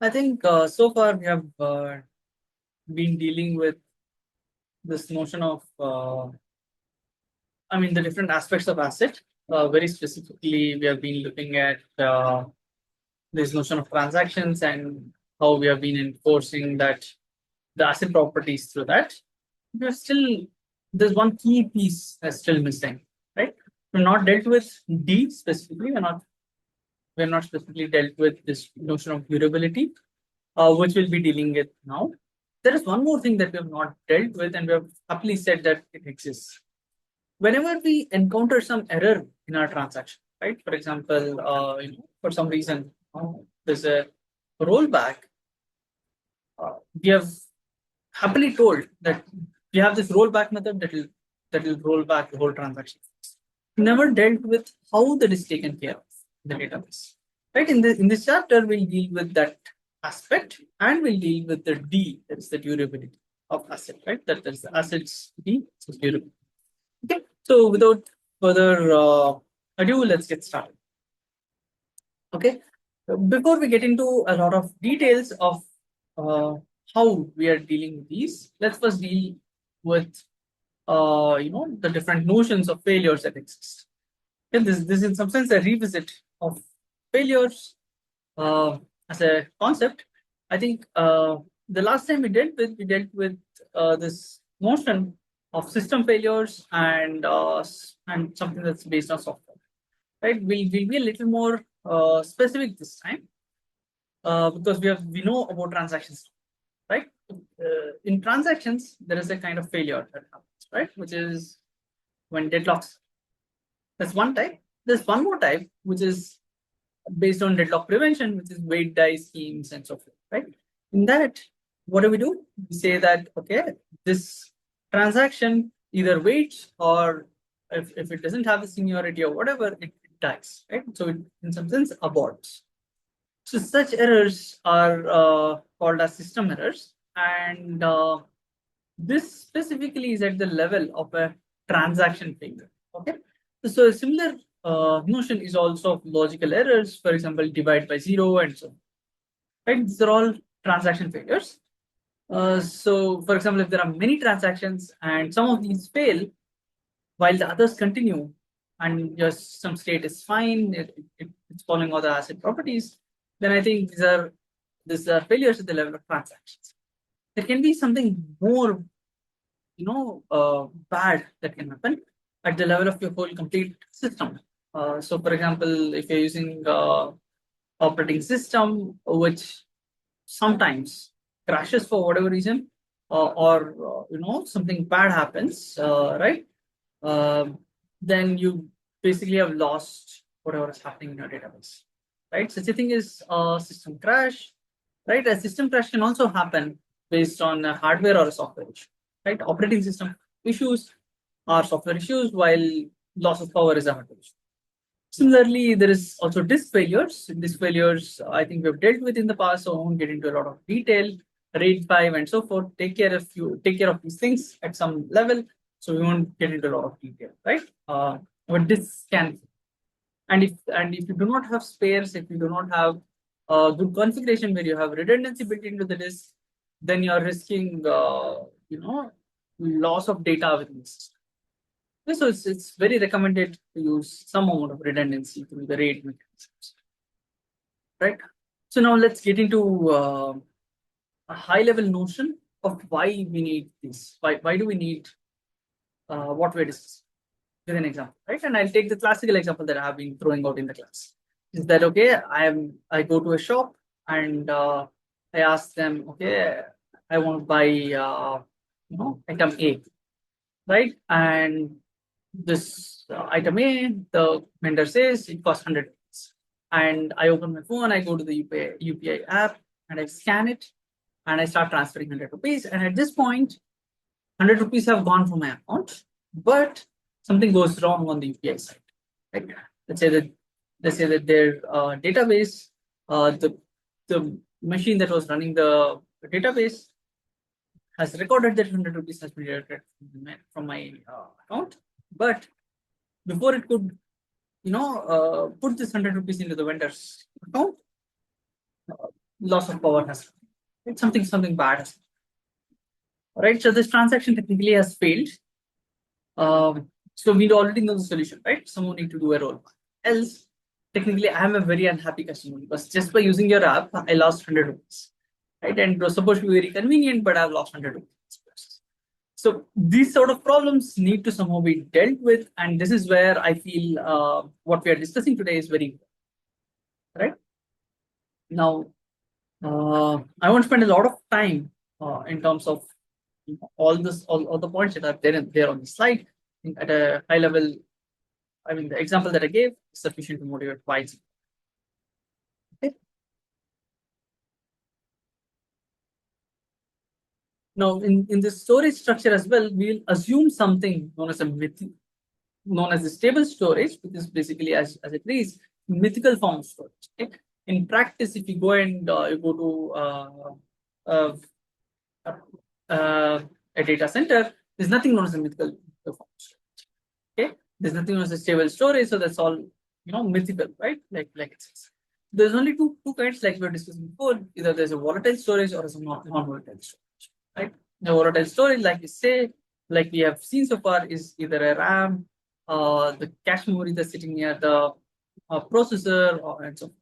I think so far we have been dealing with this notion of, the different aspects of asset. Very specifically, we have been looking at this notion of transactions and how we have been enforcing that the asset properties through that. We're still There's one key piece that's still missing, right? We're not dealt with D specifically. We're not specifically dealt with this notion of durability, which we'll be dealing with now. There is one more thing that we have not dealt with, and we have happily said that it exists. Whenever we encounter some error in our transaction, right? For example, for some reason there's a rollback. We have happily told that we have this rollback method that will roll back the whole transaction. Never dealt with how that is taken care of in the database. Right? In this chapter, we'll deal with that aspect and we'll deal with the D, that is the durability of asset, right? That is the assets D, so durable. Okay, so without further ado, let's get started. Okay, before we get into a lot of details of how we are dealing with these, let's first deal with the different notions of failures that exist. And this in some sense a revisit of failures as a concept. I think the last time we dealt with this notion of system failures and something that's based on software. Right? We'll be a little more specific this time because we know about transactions, right? In transactions, there is a kind of failure that happens, right? Which is when deadlocks. That's one type. There's one more type, which is based on deadlock prevention, which is weight die schemes and so forth, right? In that, what do? We say that, okay, this transaction either waits or if it doesn't have the seniority or whatever, it dies, right? So it, in some sense, aborts. So such errors are called as system errors. And this specifically is at the level of a transaction failure, okay? So a similar notion is also of logical errors, for example, divide by zero and so on. Right? These are all transaction failures. So, for example, if there are many transactions and some of these fail while the others continue and just some state is fine, it's following all the asset properties, then I think these are failures at the level of transactions. There can be something more, bad that can happen at the level of your whole complete system. So, for example, if you're using operating system which sometimes crashes for whatever reason, or something bad happens, right? Then you basically have lost whatever is happening in your database, right? Such a thing is a system crash, right? A system crash can also happen based on a hardware or a software issue, right? Operating system issues are software issues, while loss of power is a hardware issue. Similarly, there is also disk failures. Disk failures, I think we've dealt with in the past, so I won't get into a lot of detail. RAID 5 and so forth. Take care of these things at some level, so we won't get into a lot of detail, right? But this can, and if you do not have spares, if you do not have a good configuration where you have redundancy built into the disk, then you are risking, loss of data within the system. So it's very recommended to use some amount of redundancy through the RAID mechanisms, right? So now let's get into a high-level notion of why we need this. Why do we need what we're discussing? With an example, right? And I'll take the classical example that I have been throwing out in the class. Is that okay? I go to a shop and I ask them, okay, I want to buy item A, right? And this item A, the vendor says it costs 100 rupees. And I open my phone, I go to the UPI app and I scan it and I start transferring 100 rupees. And at this point, 100 rupees have gone from my account, but something goes wrong on the UPI side. Right? Let's say that their database, the machine that was running the database has recorded that 100 rupees has been deducted from my account, but before it could, put this 100 rupees into the vendor's account, loss of power has happened. It's something bad has happened. All right, so this transaction technically has failed. So we already know the solution, right? Someone need to do a roll. Else, technically, I am a very unhappy customer because just by using your app, I lost 100 rupees, right? And it was supposed to be very convenient, but I've lost 100 rupees. So these sort of problems need to somehow be dealt with, and this is where I feel what we are discussing today is very important, right? Now, I won't spend a lot of time in terms of all the points that are there on the slide. At a high level, I mean, the example that I gave is sufficient to motivate why it's okay. Now, in the storage structure as well, we'll assume something known as known as the stable storage, which is basically as it reads, mythical form of storage. Okay? In practice, if you go and you go to a data center, there's nothing known as a mythical form of storage. Okay, there's nothing known as a stable storage, so that's all mythical, right? Like it says. There's only two kinds, like we were discussing before. Either there's a volatile storage or a non-volatile storage, right? The volatile storage, like we say, like we have seen so far, is either a RAM, the cache memory that's sitting near the processor, and so on.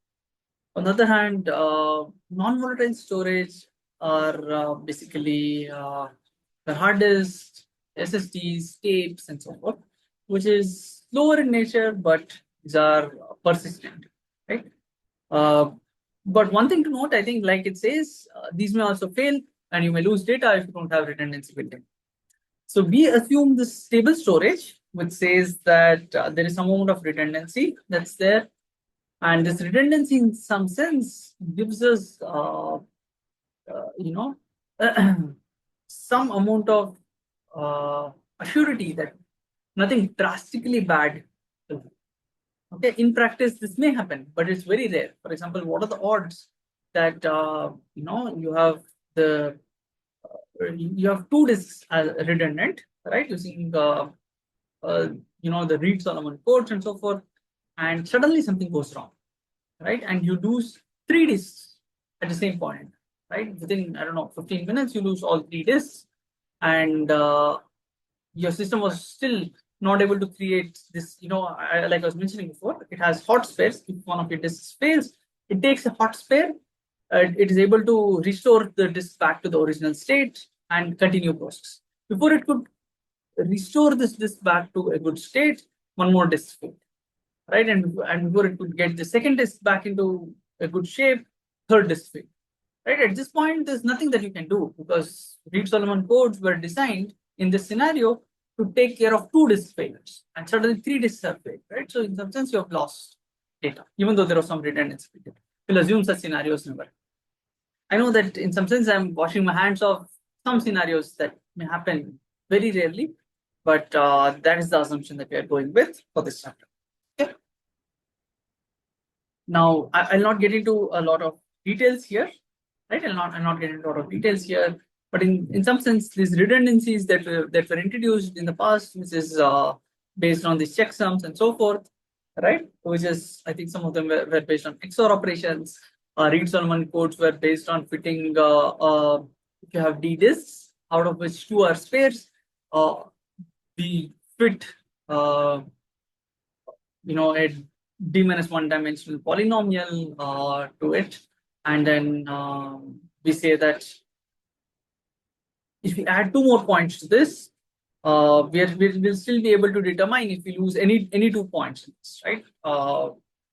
On the other hand, non-volatile storage are basically the hard disks, SSDs, tapes, and so forth, which is slower in nature, but these are persistent, right? But one thing to note, I think, like it says, these may also fail, and you may lose data if you don't have redundancy built in. So we assume this stable storage, which says that there is some amount of redundancy that's there, and this redundancy, in some sense, gives us, some amount of assurity that nothing drastically bad will happen. Okay, in practice, this may happen, but it's very rare. For example, what are the odds that you have two disks as redundant, right? Using the Reed Solomon codes and so forth, and suddenly something goes wrong, right? And you lose 3 disks at the same point, right? Within, I don't know, 15 minutes, you lose all 3 disks, and your system was still not able to create this, like I was mentioning before, it has hot spares. If one of your disks fails, it takes a hot spare, it is able to restore the disk back to the original state and continue process. Before it could restore this disk back to a good state, one more disk failed, right? And before it could get the second disk back into a good shape, third disk failed, right? At this point, there's nothing that you can do because Reed Solomon codes were designed in this scenario to take care of 2 disk failures, and suddenly 3 disks have failed, right? So in some sense, you have lost data, even though there was some redundancy. We'll assume such scenarios never. I know that in some sense, I'm washing my hands of some scenarios that may happen very rarely, but that is the assumption that we are going with for this chapter. Okay. Now, I'll not get into a lot of details here, right? I'll not get into a lot of details here, but in some sense, these redundancies that were introduced in the past, which is based on these checksums and so forth, right? Which is, I think some of them were based on XOR operations. Reed Solomon codes were based on fitting, if you have D disks, out of which 2 are spares, we fit, a d-1 dimensional polynomial to it, and then we say that if we add 2 more points to this, we'll still be able to determine if we lose any 2 points, right?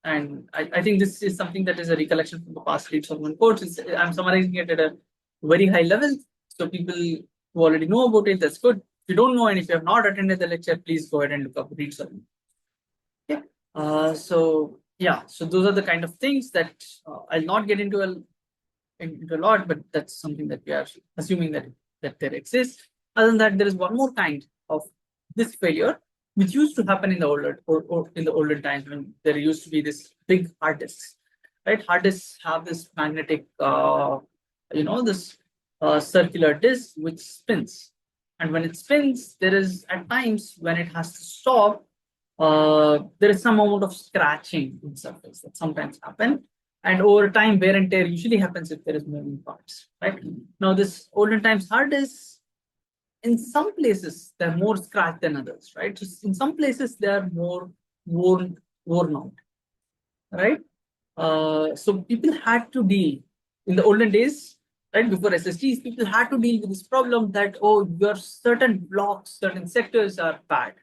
And I think this is something that is a recollection from the past Reed Solomon codes. I'm summarizing it at a very high level, so people who already know about it, that's good. If you don't know and if you have not attended the lecture, please go ahead and look up Reed Solomon. Yeah. So those are the kind of things that I'll not get into a lot, but that's something that we are assuming that there exists. Other than that, there is one more kind of this failure, which used to happen in the older times when there used to be this big hard disks, right? Hard disks have this magnetic, this circular disk which spins, and when it spins, there is at times when it has to stop. There is some amount of scratching in surface that sometimes happen, And over time, wear and tear usually happens if there is moving parts, right? Now, this olden times hard disk, in some places they're more scratched than others, right? So in some places they are more worn out, right? So people had to deal in the olden days, right before SSDs, people had to deal with this problem that, oh, your certain blocks, certain sectors are bad,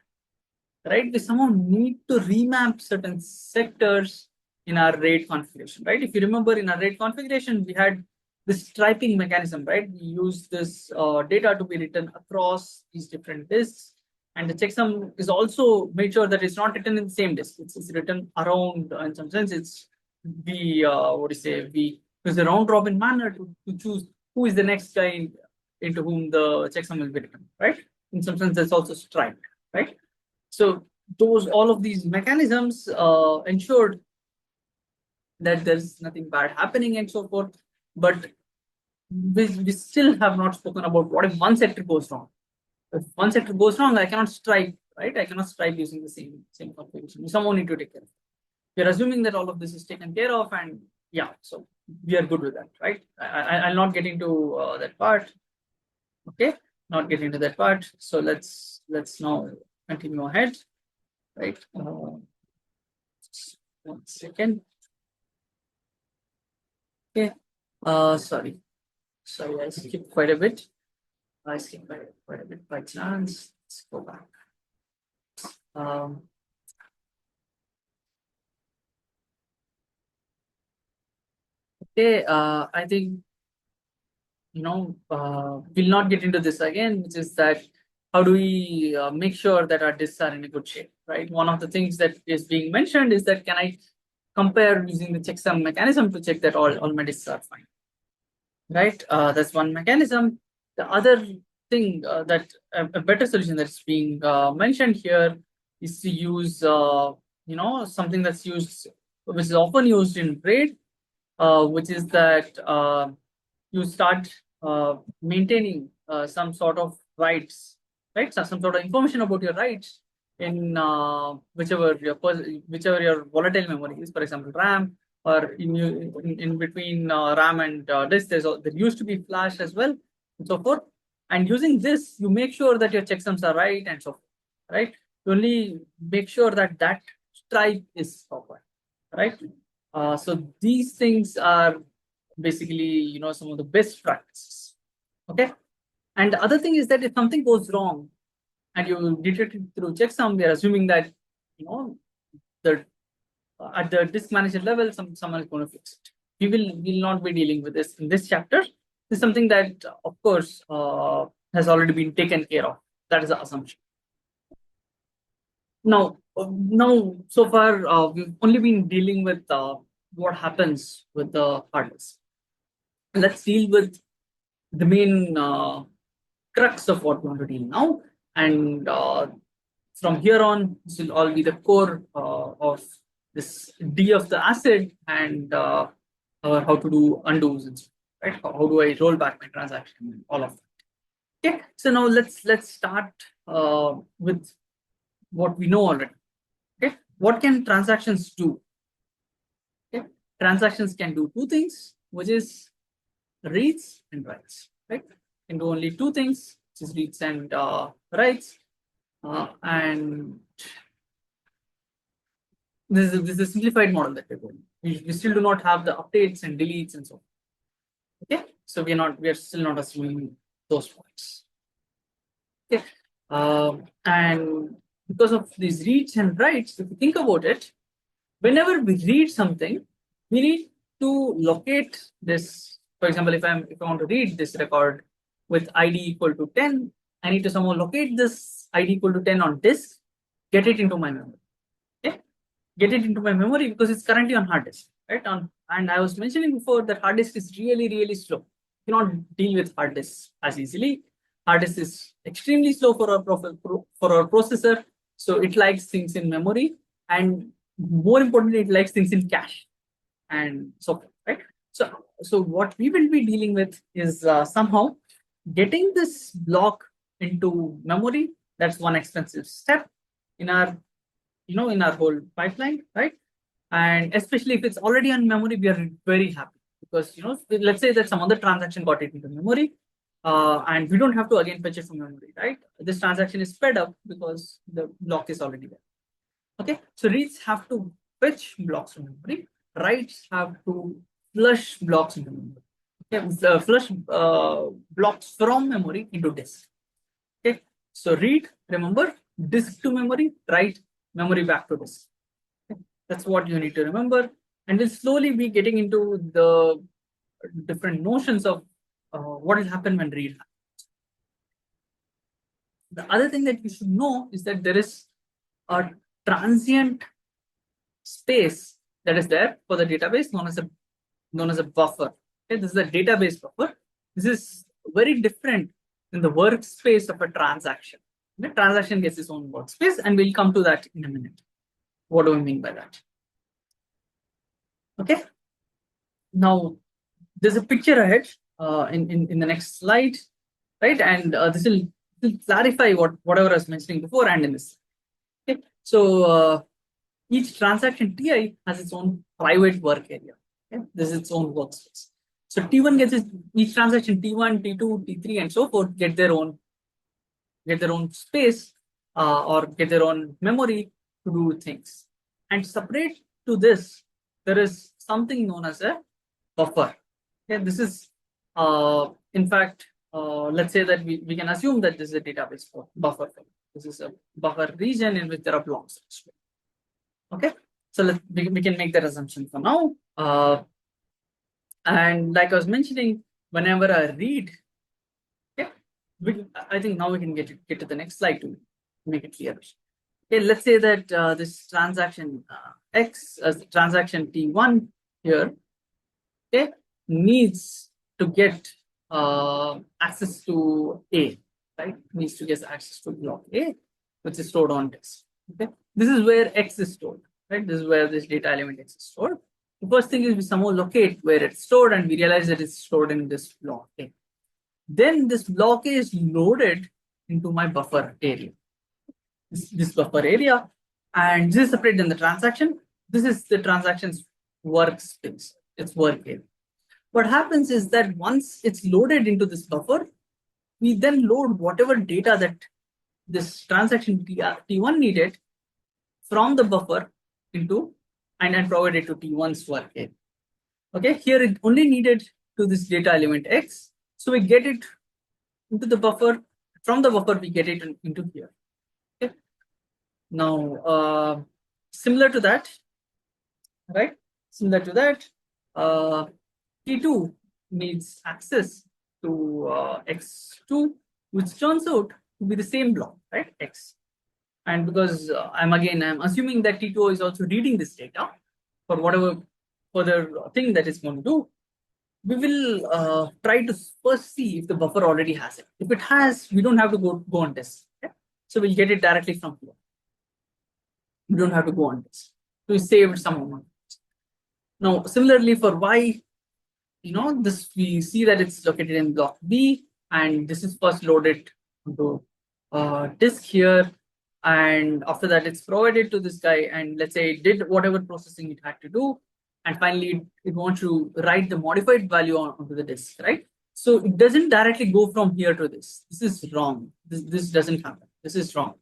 right? We somehow need to remap certain sectors in our RAID configuration, right? If you remember, in our RAID configuration, we had this striping mechanism, right? We use this data to be written across these different disks, and the checksum is also made sure that it's not written in the same disk. It's written around, in some sense, it's what do you say? We use a round robin manner to choose who is the next guy into whom the checksum will be written, right? In some sense, that's also striped, right? So all of these mechanisms ensured that there's nothing bad happening and so forth. But we still have not spoken about what if one sector goes wrong. If one sector goes wrong, I cannot stripe, right? I cannot stripe using the same configuration. Someone need to take care of it. We're assuming that all of this is taken care of, and yeah, so we are good with that, right? I'll not get into that part. Okay, not get into that part. So let's now continue ahead, right? 1 second. Okay. Sorry, I skipped quite a bit. I skipped quite a bit by chance. Let's go back. Um, okay. I think we'll not get into this again, which is that how do we make sure that our disks are in a good shape, right? One of the things that is being mentioned is that can I compare using the checksum mechanism to check that all my disks are fine, right? That's one mechanism. The other thing that a better solution that's being mentioned here is to use something that's used, which is often used in RAID, which is that you start maintaining some sort of rights, right? So some sort of information about your rights in whichever your volatile memory is, for example, RAM, or in between RAM and disk. There used to be flash as well, and so forth. And using this, you make sure that your checksums are right and so forth, right? You only make sure that that stripe is proper, right? So these things are basically some of the best practices. Okay. And the other thing is that if something goes wrong and you detect it through checksum, we are assuming that the at the disk manager level, someone is going to fix it. We will not be dealing with this in this chapter. This is something that, of course, has already been taken care of. That is the assumption. Now, so far we've only been dealing with what happens with the hard disk. Let's deal with the main crux of what we want to deal now, and from here on, this will all be the core of this D of the ACID, and how to do undos, and right? How do I roll back my transaction and all of that. Okay, so now let's start with what we know already. Okay, what can transactions do? Okay, transactions can do two things, which is reads and writes, right? Can do only two things, which is reads and writes. And this is a simplified model that we're going. We still do not have the updates and deletes and so on. Okay, so we are still not assuming those points. Okay, and because of these reads and writes, if you think about it, whenever we read something, we need to locate this. For example, if I want to read this record with ID equal to 10, I need to somehow locate this ID equal to 10 on disk, get it into my memory. Okay, get it into my memory because it's currently on hard disk, right? And I was mentioning before that hard disk is really slow. You cannot deal with hard disk as easily. Hard disk is extremely slow for our processor, so it likes things in memory, and more importantly, it likes things in cache, and so forth, right? So what we will be dealing with is somehow getting this block into memory. That's one expensive step in our in our whole pipeline, right? And especially if it's already on memory, we are very happy because, let's say that some other transaction got it into memory, and we don't have to again fetch it from memory, right? This transaction is sped up because the block is already there. Okay, so reads have to fetch blocks from memory, writes have to flush blocks into memory. Okay, flush blocks from memory into disk. Okay, so read, remember, disk to memory, write, memory back to disk. Okay? That's what you need to remember, and we'll slowly be getting into the different notions of what will happen when read happens. The other thing that you should know is that there is a transient space that is there for the database known as a buffer. Okay, this is a database buffer. This is very different in the workspace of a transaction. The transaction gets its own workspace, and we'll come to that in a minute. What do we mean by that? Okay. Now, there's a picture ahead in the next slide, right? And this will clarify whatever I was mentioning before and in this. Okay. So each transaction Ti has its own private work area. Okay? This is its own workspace. So T1 gets each transaction T1, T2, T3, and so forth get their own space or get their own memory to do things. And separate to this, there is something known as a buffer. Okay, this is in fact, let's say that we can assume that this is a database for buffer. This is a buffer region in which there are blocks. Okay, so we can make that assumption for now. And like I was mentioning, whenever I read, okay, I think now we can get to the next slide to make it clear. Okay, let's say that this transaction X, transaction T1 here, okay, needs to get access to A, right? Needs to get access to block A, which is stored on disk. Okay, this is where X is stored, right? This is where this data element X is stored. The first thing is we somehow locate where it's stored, and we realize that it's stored in this block A. Then this block A is loaded into my buffer area. This buffer area, and this is separate than the transaction. This is the transaction's workspace, its work area. What happens is that once it's loaded into this buffer, we then load whatever data that this transaction T1 needed from the buffer into and provide it to T1's work area. Okay, here it only needed to this data element X. So we get it into the buffer. From the buffer, we get it into here. Okay. Now, similar to that, right? Similar to that, T2 needs access to X2, which turns out to be the same block, right? X. And because I'm assuming that T2 is also reading this data for whatever further thing that it's going to do, we will try to first see if the buffer already has it. If it has, we don't have to go on this. Okay? So we'll get it directly from here. We don't have to go on this. So we saved some amount. Now, similarly for Y, this we see that it's located in block B, and this is first loaded into disk here, and after that it's provided to this guy, and let's say it did whatever processing it had to do, and finally it wants to write the modified value onto the disk, right? So it doesn't directly go from here to this. This is wrong. This doesn't happen. This is wrong.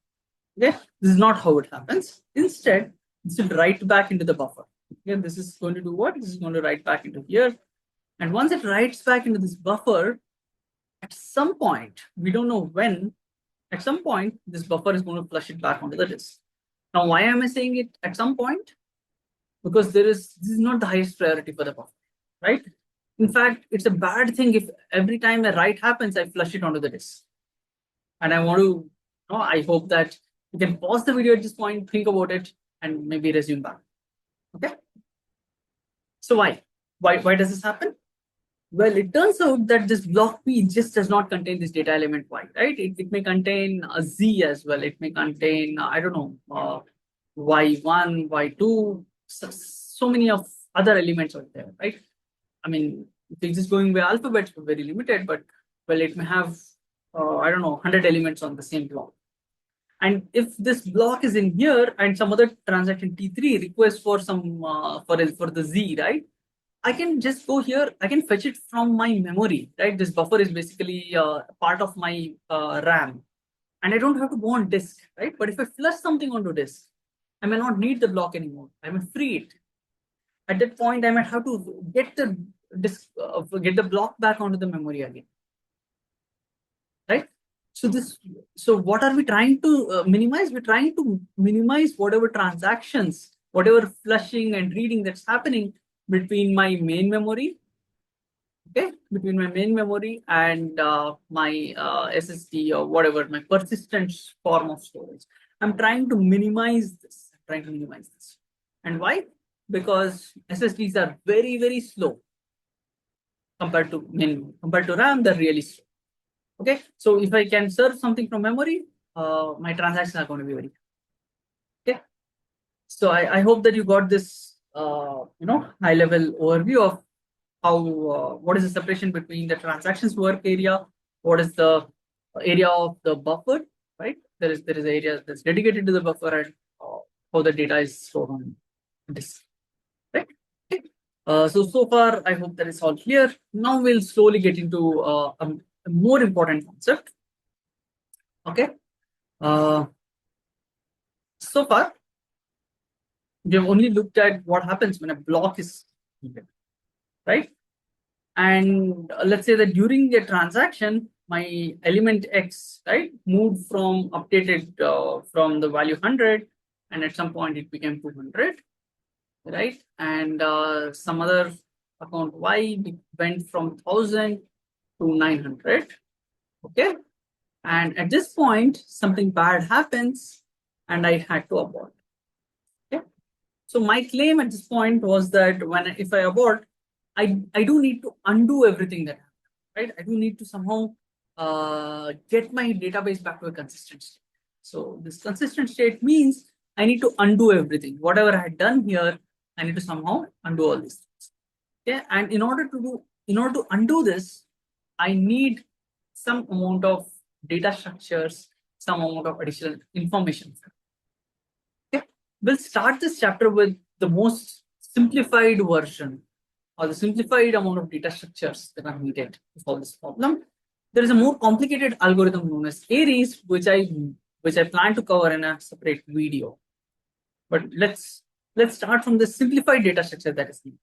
Okay, this is not how it happens. Instead, this will write back into the buffer. Okay, this is going to do what? This is going to write back into here. And once it writes back into this buffer, at some point, we don't know when, at some point, this buffer is going to flush it back onto the disk. Now, why am I saying it at some point? Because this is not the highest priority for the buffer, right? In fact, it's a bad thing if every time a write happens, I flush it onto the disk. And I want to, I hope that you can pause the video at this point, think about it, and maybe resume back. Okay. So why does this happen? Well, it turns out that this block P just does not contain this data element Y, right? It may contain a Z as well. It may contain, I don't know, Y1, Y2, so many of other elements out there, right? I mean, if it's just going by alphabet, very limited, but well, it may have, I don't know, 100 elements on the same block. And if this block is in here and some other transaction T3 requests for some for the Z, right? I can just go here. I can fetch it from my memory, right? This buffer is basically part of my RAM, and I don't have to go on disk, right? But if I flush something onto disk, I may not need the block anymore. I may free it. At that point, I might have to get the disk, get the block back onto the memory again, right? So what are we trying to minimize? We're trying to minimize whatever transactions, whatever flushing and reading that's happening between my main memory, okay, between my main memory and my SSD or whatever, my persistent form of storage. I'm trying to minimize this. I'm trying to minimize this. And why? Because SSDs are very, very slow compared to RAM, they're really slow. Okay, so if I can serve something from memory, my transactions are going to be very okay. So I hope that you got this high level overview of how what is the separation between the transactions work area, what is the area of the buffer, right? There is an area that's dedicated to the buffer, and how the data is stored on this, right? Okay. So far I hope that is all clear. Now we'll slowly get into a more important concept. Okay. So far we have only looked at what happens when a block is needed, right? And let's say that during a transaction, my element X, right, moved from updated from the value 100, and at some point it became 200, right? And some other account Y went from 1000 to 900, okay? And at this point, something bad happens, and I had to abort. Okay. So my claim at this point was that if I abort, I do need to undo everything that happened, right? I do need to somehow get my database back to a consistent state. So this consistent state means I need to undo everything. Whatever I had done here, I need to somehow undo all these things. Okay, and in order to undo this, I need some amount of data structures, some amount of additional information. Okay, we'll start this chapter with the most simplified version or the simplified amount of data structures that are needed to solve this problem. There is a more complicated algorithm known as Aries, which I plan to cover in a separate video. But let's start from the simplified data structure that is needed.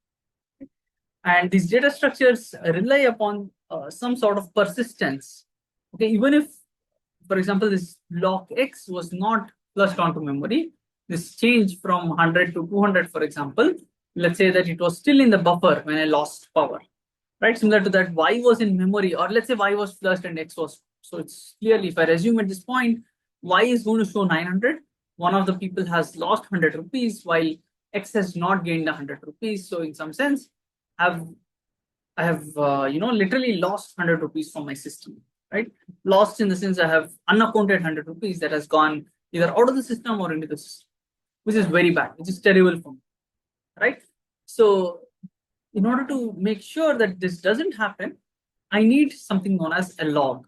And these data structures rely upon some sort of persistence. Okay, even if, for example, this block X was not flushed onto memory, this change from 100 to 200, for example, let's say that it was still in the buffer when I lost power, right? Similar to that, Y was in memory, or let's say Y was flushed and X was. So it's clearly, if I resume at this point, Y is going to show 900. One of the people has lost 100 rupees, while X has not gained 100 rupees. So in some sense, I have literally lost 100 rupees from my system, right? Lost in the sense I have unaccounted 100 rupees that has gone either out of the system or into the system, which is very bad, which is terrible for me, right? So in order to make sure that this doesn't happen, I need something known as a log.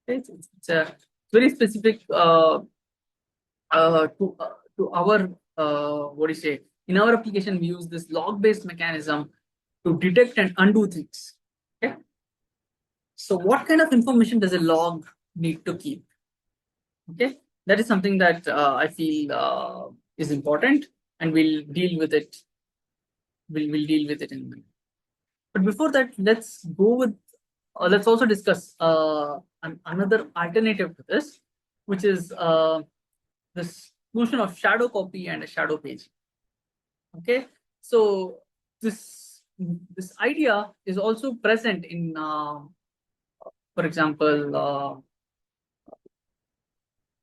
Okay? It's a very specific to our what do you say? In our application, we use this log-based mechanism to detect and undo things. Okay. So what kind of information does a log need to keep? Okay, that is something that I feel is important, and we'll deal with it. We'll deal with it in a minute. But before that, let's go with. Let's also discuss another alternative to this, which is this notion of shadow copy and a shadow page. Okay, so this idea is also present in, for example,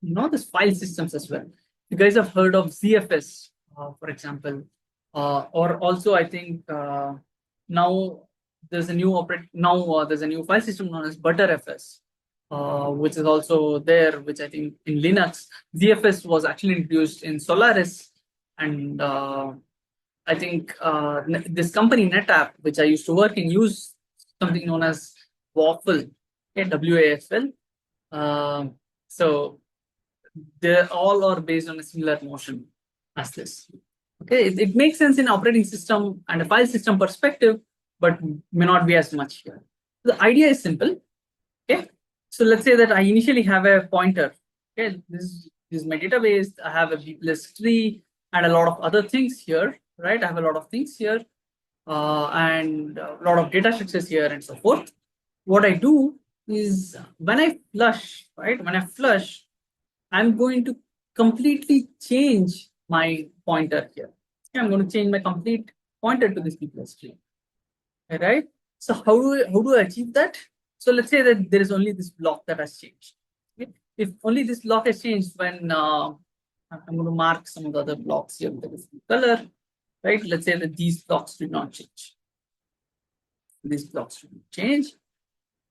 this file systems as well. You guys have heard of ZFS, for example, or also I think now there's a new there's a new file system known as Btrfs, which is also there, which I think in Linux. ZFS was actually introduced in Solaris, and I think this company NetApp, which I used to work in, used something known as WAFL, okay, WAFL. So they all are based on a similar notion as this. Okay, it makes sense in operating system and a file system perspective, but may not be as much here. The idea is simple. Okay, so let's say that I initially have a pointer. Okay, this is my database. I have a B list tree and a lot of other things here, right? I have a lot of things here and a lot of data structures here and so forth. What I do is when I flush, right? When I flush, I'm going to completely change my pointer here. I'm going to change my complete pointer to this B plus tree. Right? So how do I achieve that? So let's say that there is only this block that has changed. Okay? If only this block has changed, when I'm going to mark some of the other blocks here with a different color, right? Let's say that these blocks did not change. These blocks should change.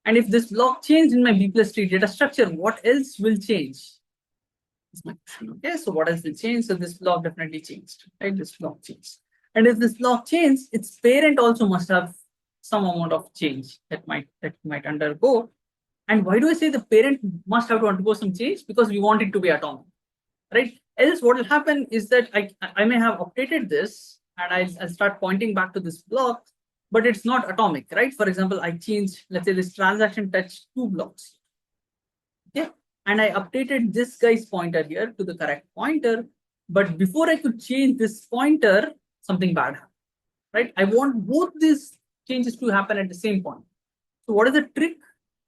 And if this block changed in my B plus tree data structure, what else will change? Is my question. Okay, so what else will change? So this block definitely changed, right? This block changed. And if this block changed, its parent also must have some amount of change that might undergo. And why do I say the parent must have to undergo some change? Because we want it to be atomic, right? Else what will happen is that I may have updated this and I'll start pointing back to this block, but it's not atomic, right? For example, I change, let's say this transaction touched 2 blocks. Okay, and I updated this guy's pointer here to the correct pointer, but before I could change this pointer, something bad happened, right? I want both these changes to happen at the same point. So what is the trick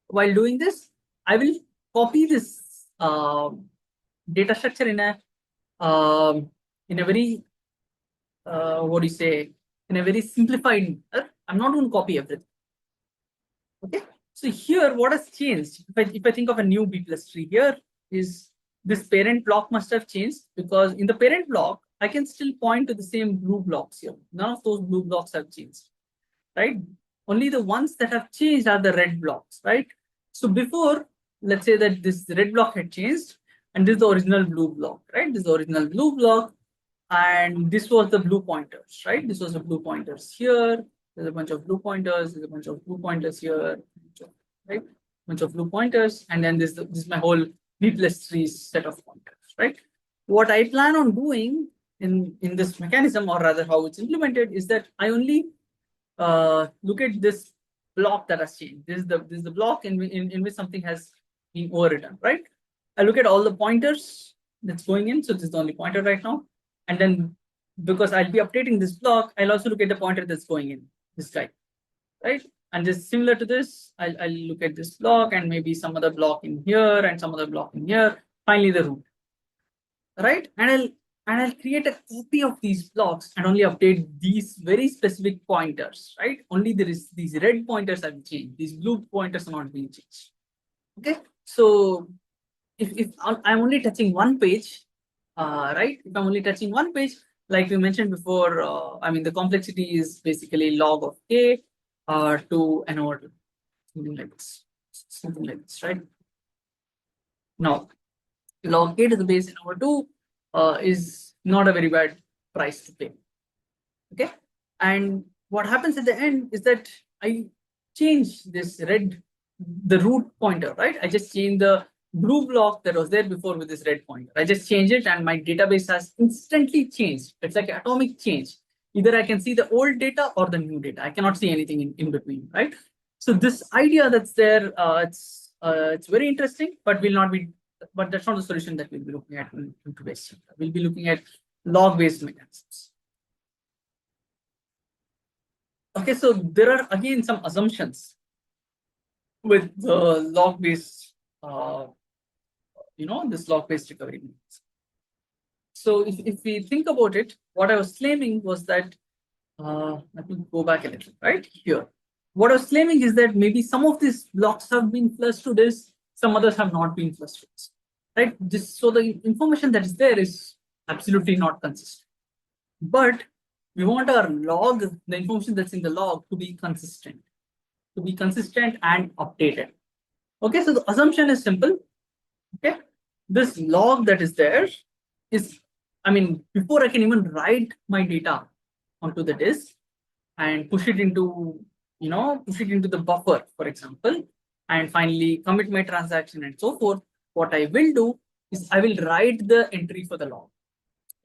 while doing this? I will copy this data structure in a very what do you say, in a very simplified manner. I'm not going to copy everything. Okay, so here what has changed? If I think of a new B plus tree, here is this parent block must have changed, because in the parent block I can still point to the same blue blocks here. None of those blue blocks have changed, right? Only the ones that have changed are the red blocks, right? So before, let's say that this red block had changed, and this is the original blue block, right? This is the original blue block, and this was the blue pointers, right? This was the blue pointers here. There's a bunch of blue pointers. There's a bunch of blue pointers here, right? Bunch of blue pointers, and then this is my whole B plus tree set of pointers, right? What I plan on doing in this mechanism, or rather how it's implemented, is that I only look at this block that has changed. This is the block in which something has been overwritten, right? I look at all the pointers that's going in. So this is the only pointer right now. And then because I'll be updating this block, I'll also look at the pointer that's going in, this guy, right? And just similar to this, I'll look at this block and maybe some other block in here and some other block in here. Finally, the root, right? And I'll create a copy of these blocks and only update these very specific pointers, right? Only there is these red pointers have changed. These blue pointers are not being changed. Okay, so if I'm only touching one page, right? If I'm only touching one page, like we mentioned before, I mean the complexity is basically log of k to n over 2, something like this, right? Now, log k to the base n over 2 is not a very bad price to pay. Okay, and what happens at the end is that I change this the root pointer, right? I just change the blue block that was there before with this red pointer. I just change it and my database has instantly changed. It's like atomic change. Either I can see the old data or the new data. I cannot see anything in between, right? So this idea that's there, it's very interesting, but that's not the solution that we'll be looking at in today's chapter. We'll be looking at log-based mechanisms. Okay, so there are again some assumptions with the log-based, this log-based recovery. So if we think about it, what I was claiming was that, let me go back a little, right here. What I was claiming is that maybe some of these blocks have been flushed to this, some others have not been flushed to this, right? So the information that is there is absolutely not consistent. But we want our log, the information that's in the log, to be consistent and updated. Okay, so the assumption is simple. Okay, this log that is there is, I mean, before I can even write my data onto the disk and push it into the buffer, for example, and finally commit my transaction and so forth, what I will do is I will write the entry for the log.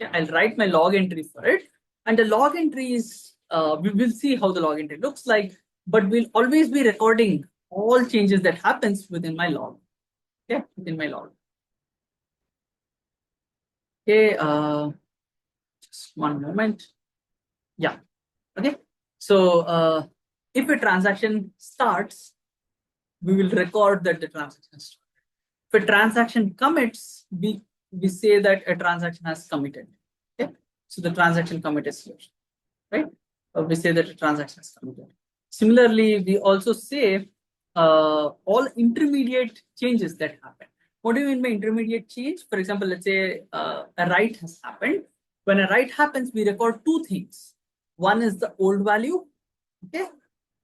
Okay, I'll write my log entry for it, and the log entry is we will see how the log entry looks like, but we'll always be recording all changes that happens within my log. Okay, within my log. Okay, just one moment. Yeah. Okay. So if a transaction starts, we will record that the transaction started. If a transaction commits, we say that a transaction has committed. Okay. So the transaction commit is here, right? We say that a transaction is committed. Similarly, we also say all intermediate changes that happen. What do you mean by intermediate change? For example, let's say a write has happened. When a write happens, we record two things. One is the old value, okay?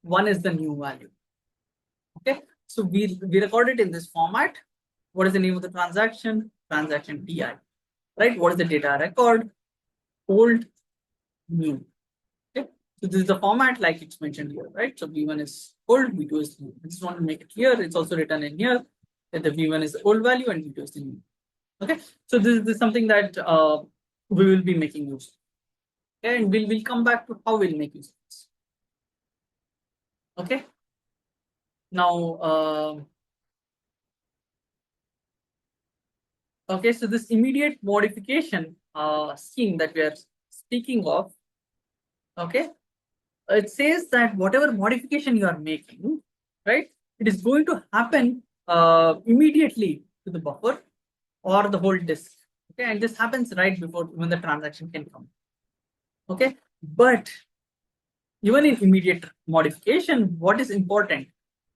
One is the new value, okay? So we record it in this format. What is the name of the transaction? Transaction TI, right? What is the data record? Old, new. Okay, so this is the format like it's mentioned here, right? So V1 is old, V2 is new. I just want to make it clear. It's also written in here that the V1 is the old value and V2 is the new. Okay, so this is something that we will be making use of. Okay, and we'll come back to how we'll make use of this. Okay, now okay, so this immediate modification scheme that we are speaking of, okay, it says that whatever modification you are making, right, it is going to happen immediately to the buffer or the whole disk. Okay, and this happens right before when the transaction can come. Okay, but even in immediate modification, what is important?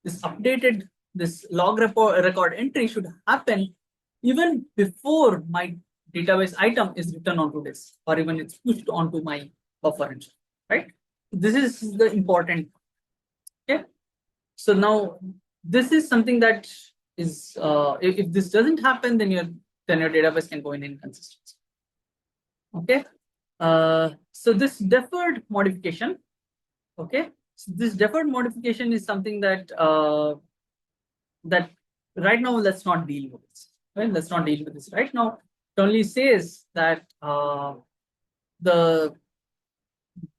This updated, this log record entry should happen even before my database item is written onto this, or even it's pushed onto my buffer, right? This is the important. Okay, so now this is something that is if this doesn't happen, then your database can go in inconsistency. Okay, so this deferred modification. Okay, so this deferred modification is something that that right now let's not deal with this. Right, let's not deal with this right now. It only says that the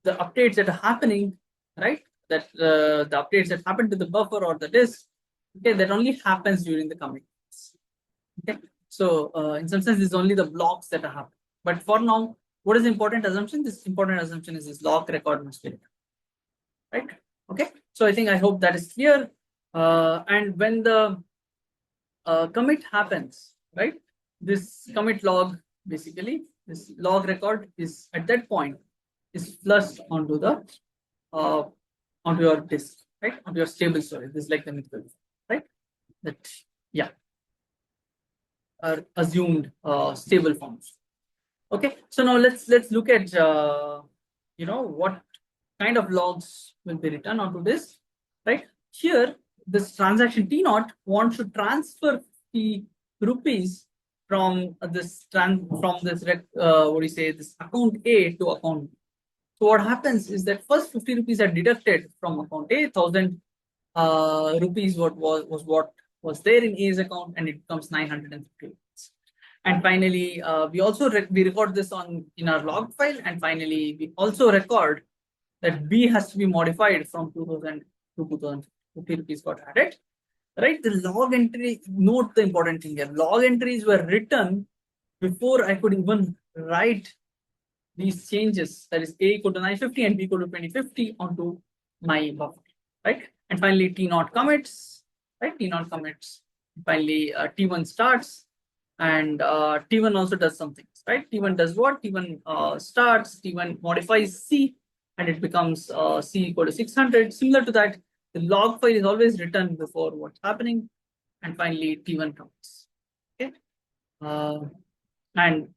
updates that are happening, right? That the updates that happen to the buffer or the disk, okay, that only happens during the commit. Okay, so in some sense, it's only the blocks that are happening. But for now, what is the important assumption? This important assumption is this log record must be written, right? Okay, so I hope that is clear. And when the commit happens, right? This commit log, basically, this log record is at that point is flushed onto the onto your disk, right? Onto your stable storage. This is like the mythical, right? That yeah, are assumed stable forms. Okay, so now let's look at what kind of logs will be written onto this, right? Here, this transaction T0 wants to transfer the rupees from this what do you say, this account A to account B. So what happens is that first 50 rupees are deducted from account A, 1000 rupees what was there in A's account, and it becomes 950 rupees. And finally, we also we record this in our log file, and finally we also record that B has to be modified from 2000 to 2050 rupees got added. Right, the log entry. Note the important thing here: log entries were written before I could even write these changes, that is A equal to 950 and B equal to 2050 onto my buffer, right? And finally T0 commits, right? T0 commits. Finally T1 starts, and T1 also does some things, right? T1 does what? T1 starts, T1 modifies C, and it becomes C equal to 600. Similar to that, the log file is always written before what's happening, and finally T1 commits. Okay, and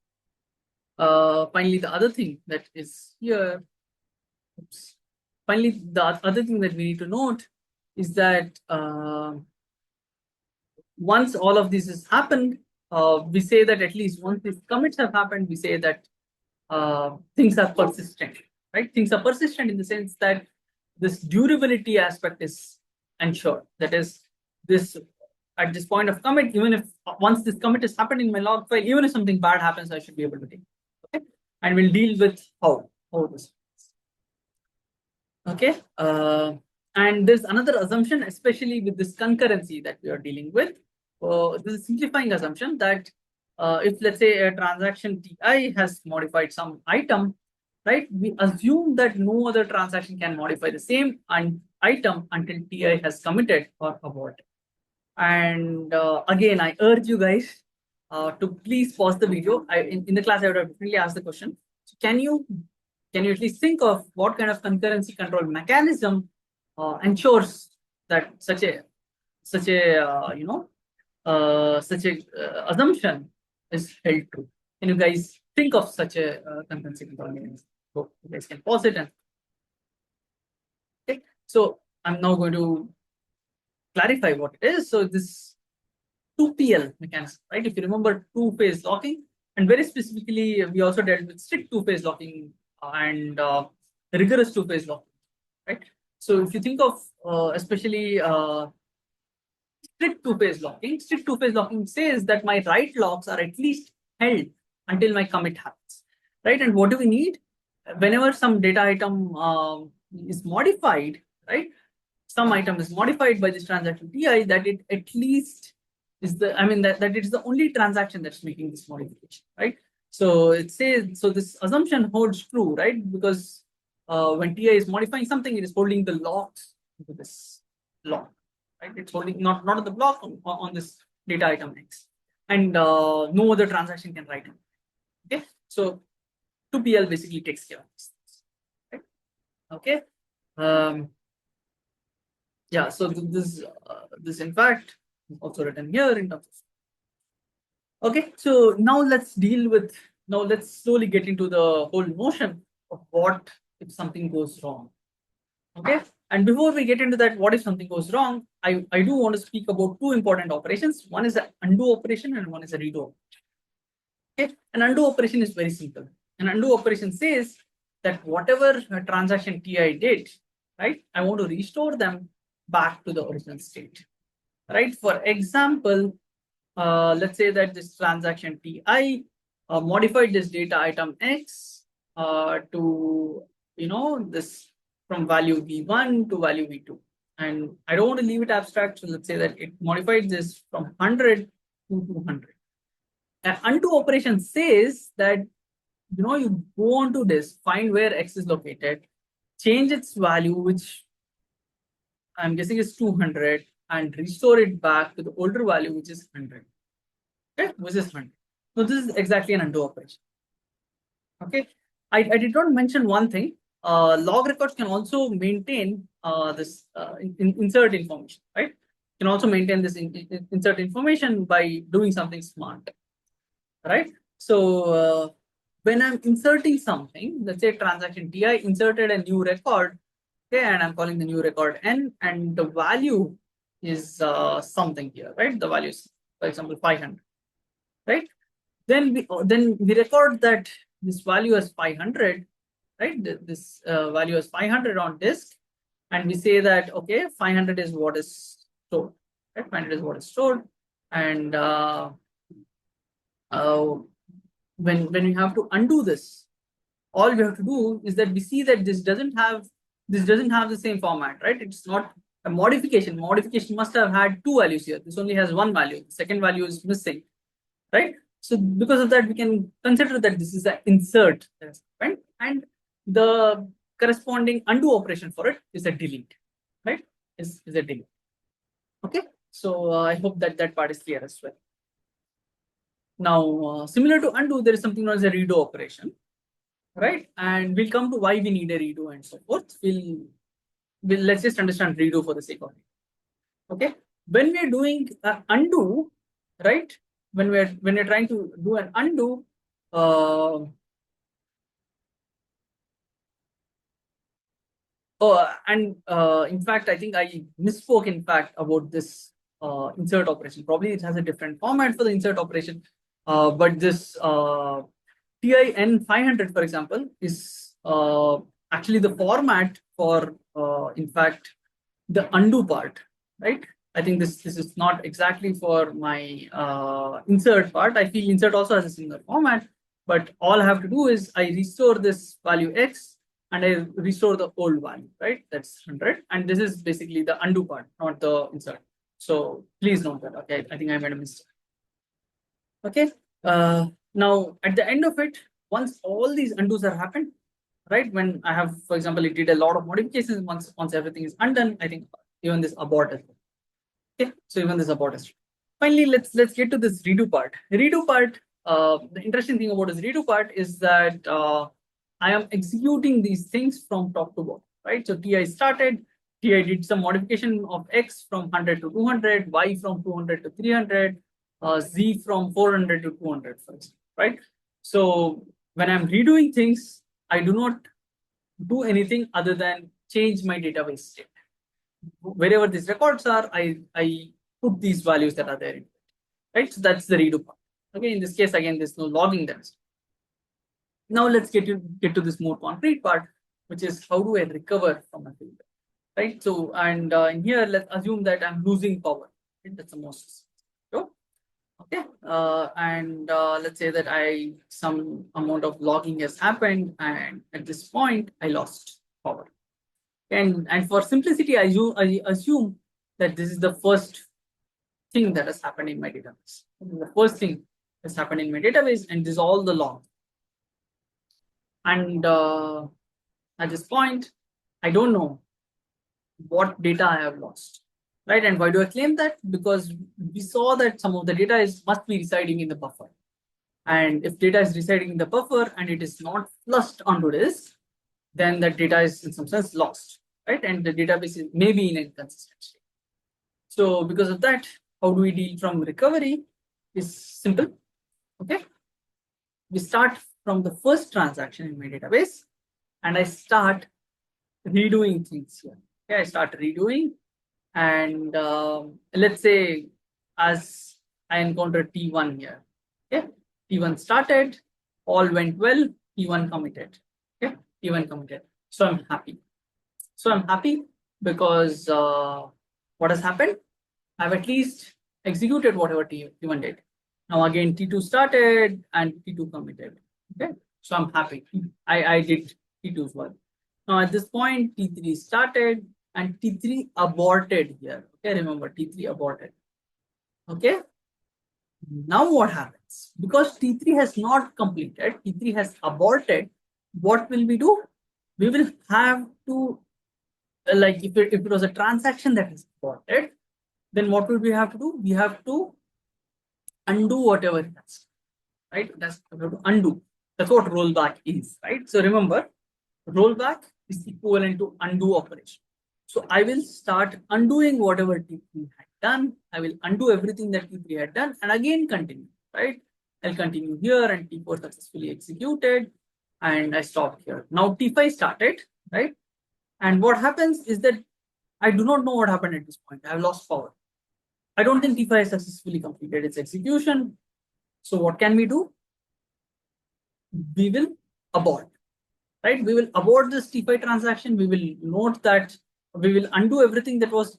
finally, the other thing that is here, finally, the other thing that we need to note is that once all of this has happened, we say that at least once these commits have happened, we say that things are persistent, right? Things are persistent in the sense that this durability aspect is ensured. That is, this at this point of commit, even if once this commit has happened in my log file, even if something bad happens, I should be able to take it. Okay, and we'll deal with how this. Okay, and there's another assumption, especially with this concurrency that we are dealing with. This is simplifying assumption that if let's say a transaction Ti has modified some item, right? We assume that no other transaction can modify the same item until Ti has committed or aborted. And again, I urge you guys to please pause the video. In the class, I would have definitely asked the question. So can you at least think of what kind of concurrency control mechanism ensures that such a assumption is held true? Can you guys think of such a concurrency control mechanism? So you guys can pause it and okay. So I'm now going to clarify what it is. So this 2PL mechanism, right? If you remember two-phase locking, and very specifically, we also dealt with strict two-phase locking and rigorous two-phase locking, right? So if you think of especially strict two-phase locking says that my write locks are at least held until my commit happens, right? And what do we need? Whenever some data item is modified, right? Some item is modified by this transaction Ti, that it at least is that it is the only transaction that's making this modification, right? So it says, so this assumption holds true, right? Because when Ti is modifying something, it is holding the locks into this lock, right? It's holding not on the block on this data item X, and no other transaction can write it. Okay, so 2PL basically takes care of this, right? Okay. Yeah, so this in fact also written here in terms of. Okay, so now let's slowly get into the whole notion of what if something goes wrong. Okay, and before we get into that, what if something goes wrong, I do want to speak about two important operations. One is an undo operation and one is a redo operation. Okay, an undo operation is very simple. An undo operation says that whatever transaction Ti did, right, I want to restore them back to the original state, right? For example, let's say that this transaction Ti modified this data item X to this from value V1 to value V2, and I don't want to leave it abstract. So let's say that it modified this from 100 to 200. An undo operation says that you go on to this, find where X is located, change its value, which I'm guessing is 200, and restore it back to the older value, which is 100. Okay, which is 100. So this is exactly an undo operation. Okay, I did not mention one thing. Log records can also maintain this insert information, right? Can also maintain this insert information by doing something smart, right? So when I'm inserting something, let's say transaction Ti inserted a new record, okay, and I'm calling the new record N, and the value is something here, right? The value is, for example, 500, right? Then we record that this value as 500, right? This value as 500 on disk, and we say that okay, 500 is what is stored, right? 500 is what is stored, and when we have to undo this, all we have to do is that we see that this doesn't have the same format, right? It's not a modification. Modification must have had two values here. This only has one value. The second value is missing, right? So because of that, we can consider that this is an insert, right? And the corresponding undo operation for it is a delete, right? Is a delete. Okay. So I hope that part is clear as well. Now, similar to undo, there is something known as a redo operation, right? And we'll come to why we need a redo and so forth. Let's just understand redo for the sake of it. Okay. When we're doing an undo, right? When we're trying to do an undo, in fact, I think I misspoke in fact about this insert operation. Probably it has a different format for the insert operation, but this TIN 500, for example, is actually the format for in fact the undo part, right? I think this is not exactly for my insert part. I feel insert also has a similar format, but all I have to do is I restore this value x and I restore the old value, right? That's 100. And this is basically the undo part, not the insert. So please note that. Okay, I think I made a mistake. Okay. Now at the end of it, once all these undos are happened, right? When I have, for example, it did a lot of modifications. Once everything is undone, I think even this abort is. Okay, so even this abort is. Finally, let's get to this redo part. Redo part. The interesting thing about this redo part is that I am executing these things from top to bottom, right? So Ti started. Ti did some modification of x from 100 to 200, y from 200 to 300, z from 400 to 200, for example, right? So when I'm redoing things, I do not do anything other than change my database state. Wherever these records are, I put these values that are there in it, right? So that's the redo part. Okay, in this case, again, there's no logging that is. Now let's get to this more concrete part, which is how do I recover from a failure, right? So, and in here, let's assume that I'm losing power. Right? That's the most. So, okay, and let's say that some amount of logging has happened, and at this point, I lost power. And for simplicity, I assume that this is the first thing that has happened in my database. The first thing that's happened in my database, and this is all the log. And at this point, I don't know what data I have lost, right? And why do I claim that? Because we saw that some of the data must be residing in the buffer. And if data is residing in the buffer and it is not flushed onto this, then that data is in some sense lost, right? And the database is maybe in inconsistent state. So because of that, how do we deal from recovery? Is simple. Okay, we start from the first transaction in my database, and I start redoing things here. Okay, I start redoing, and let's say as I encountered T1 here. Okay, T1 started, all went well, T1 committed. Okay, T1 committed. So I'm happy. So I'm happy because what has happened? I've at least executed whatever T1 did. Now again, T2 started and T2 committed. Okay, so I'm happy. I did T2's work. Now at this point, T3 started and T3 aborted here. Okay, remember T3 aborted. Okay. Now what happens? Because T3 has not completed, T3 has aborted. What will we do? We will have to, like if it was a transaction that is aborted, then what will we have to do? We have to undo whatever it has, right? That's undo. That's what rollback is, right? So remember, rollback is equivalent to undo operation. So I will start undoing whatever T3 had done. I will undo everything that T3 had done and again continue, right? I'll continue here and T4 successfully executed and I stopped here. Now T5 started, right? And what happens is that I do not know what happened at this point. I have lost power. I don't think T5 has successfully completed its execution. So what can we do? We will abort, right? We will abort this T5 transaction. We will note that we will undo everything that was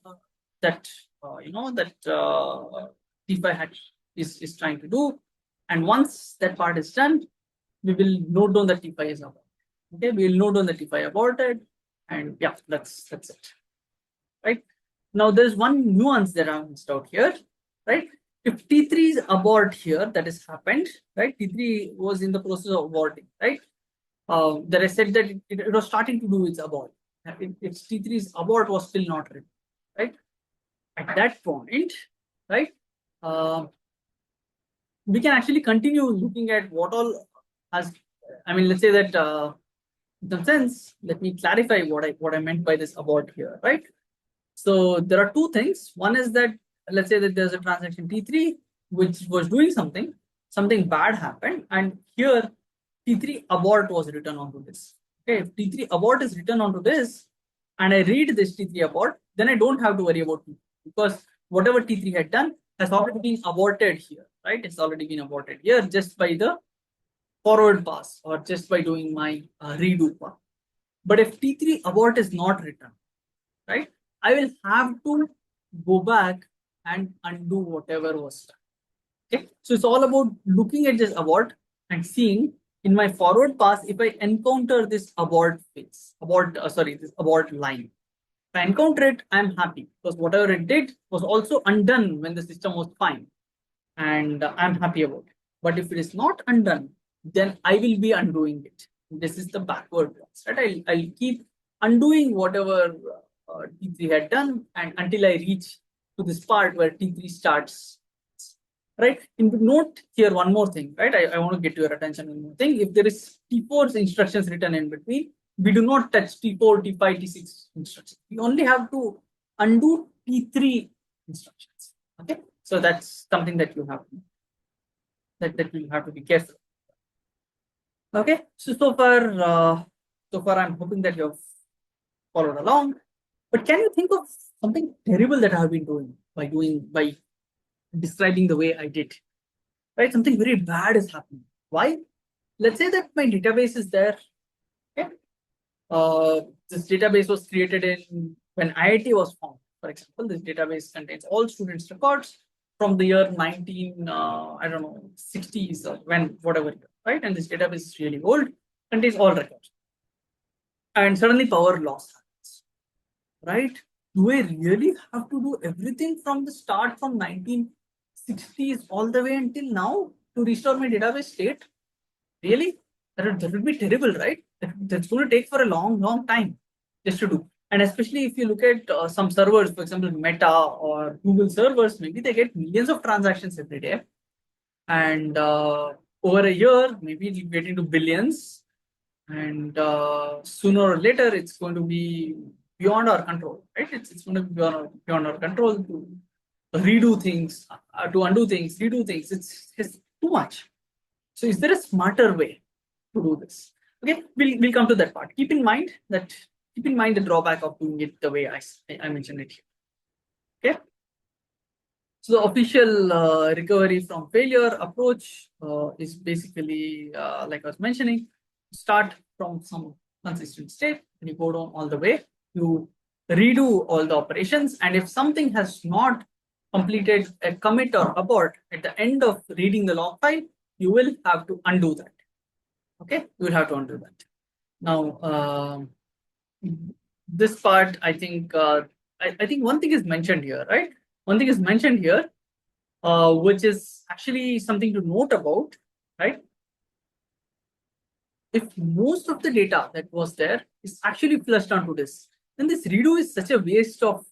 that T5 had is trying to do. And once that part is done, we will note down that T5 is aborted. Okay, we will note down that T5 aborted, and yeah, that's it, right? Now there's one nuance that I missed out here, right? If T3 is abort here, that has happened, right? T3 was in the process of aborting, right? That I said that it was starting to do its abort. Its T3's abort was still not written, right? At that point, right? We can actually continue looking at what all has. I mean, let's say that in some sense, let me clarify what I meant by this abort here, right? So there are two things. One is that let's say that there's a transaction T3 which was doing something bad happened, and here T3 abort was written onto this. Okay, if T3 abort is written onto this, and I read this T3 abort, then I don't have to worry about T3 because whatever T3 had done has already been aborted here, right? It's already been aborted here just by the forward pass or just by doing my redo path. But if T3 abort is not written, right, I will have to go back and undo whatever was done. Okay, so it's all about looking at this abort and seeing in my forward pass if I encounter this abort phase, this abort line. If I encounter it, I'm happy because whatever it did was also undone when the system was fine, and I'm happy about it. But if it is not undone, then I will be undoing it. This is the backward ones, right? I'll keep undoing whatever T3 had done, and until I reach to this part where T3 starts. Right. Note here one more thing, right? I want to get your attention one more thing. If there is T4's instructions written in between, we do not touch T4, T5, T6 instructions. We only have to undo T3 instructions. Okay. So that's something that you have you have to be careful. Okay. So far I'm hoping that you have followed along. But can you think of something terrible that I have been doing by describing the way I did? Right? Something very bad is happening. Why? Let's say that my database is there. Okay. This database was created in when IIT was formed. For example, this database contains all students' records from the year 19, I don't know, 60s or when, whatever year, right? And this database is really old, contains all records. And suddenly power loss happens, right? Do I really have to do everything from the start from 1960s all the way until now to restore my database state? Really? That would be terrible, right? That's going to take for a long time just to do. And especially if you look at some servers, for example, Meta or Google servers, maybe they get millions of transactions every day. And over a year, maybe it'll get into billions. And sooner or later, it's going to be beyond our control, right? It's going to be beyond our control to redo things, to undo things, redo things. It's too much. So is there a smarter way to do this? Okay, we'll come to that part. Keep in mind the drawback of doing it the way I mentioned it here. Okay. So the official recovery from failure approach is basically like I was mentioning, start from some consistent state and you go down all the way. You redo all the operations, and if something has not completed a commit or abort at the end of reading the log file, you will have to undo that. Okay, you will have to undo that. Now, this part, I think one thing is mentioned here, right? One thing is mentioned here, which is actually something to note about, right? If most of the data that was there is actually flushed onto this, then this redo is such a waste of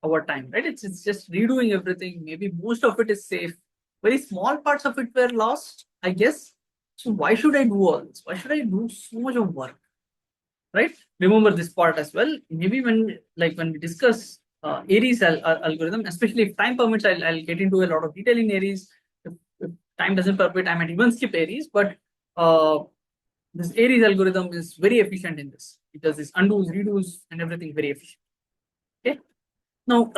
our time, right? It's just redoing everything. Maybe most of it is safe. Very small parts of it were lost, I guess. So why should I do all this? Why should I do so much of work? Right? Remember this part as well. Maybe when we discuss Aries algorithm, especially if time permits, I'll get into a lot of detail in Aries. If time doesn't permit, I might even skip Aries. But this Aries algorithm is very efficient in this. It does this undos, redos, and everything very efficient. Okay. Now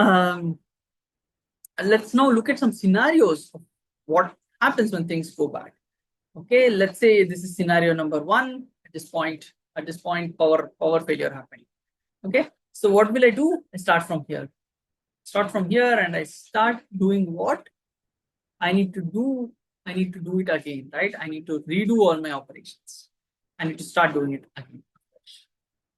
let's now look at some scenarios of what happens when things go bad. Okay, let's say this is scenario number 1. At this point, power failure happening. Okay, so what will I do? I start from here. And I start doing what I need to do. I need to do it again, right? I need to redo all my operations. I need to start doing it again,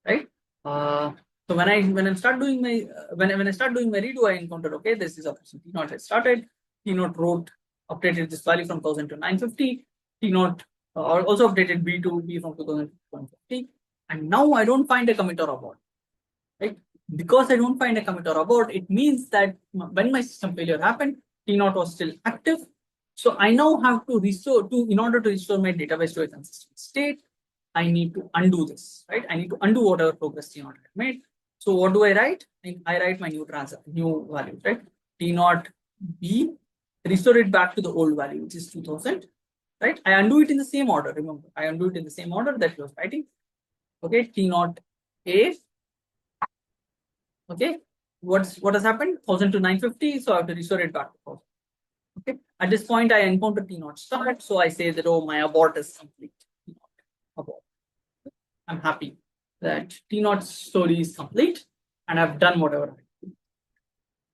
right? So when I start doing my when I start doing my redo, I encounter, okay, this is operation T0 has started. T0 wrote updated this value from 1000 to 950. T0 also updated B to B from 2000 to 150. And now I don't find a commit or abort, right? Because I don't find a commit or abort, it means that when my system failure happened, T0 was still active. So I now have to in order to restore my database to a consistent state, I need to undo this, right? I need to undo whatever progress T0 had made. So what do I write? I write my new value, right? T0 B, restore it back to the old value, which is 2000, right? I undo it in the same order. Remember, I undo it in the same order that you was writing. Okay, T0 A. Okay, what has happened? 1000 to 950, so I have to restore it back to 1000. Okay, at this point I encounter T0 start, so I say that, oh, my abort is complete. T0 abort. I'm happy that T0 story is complete and I've done whatever I do.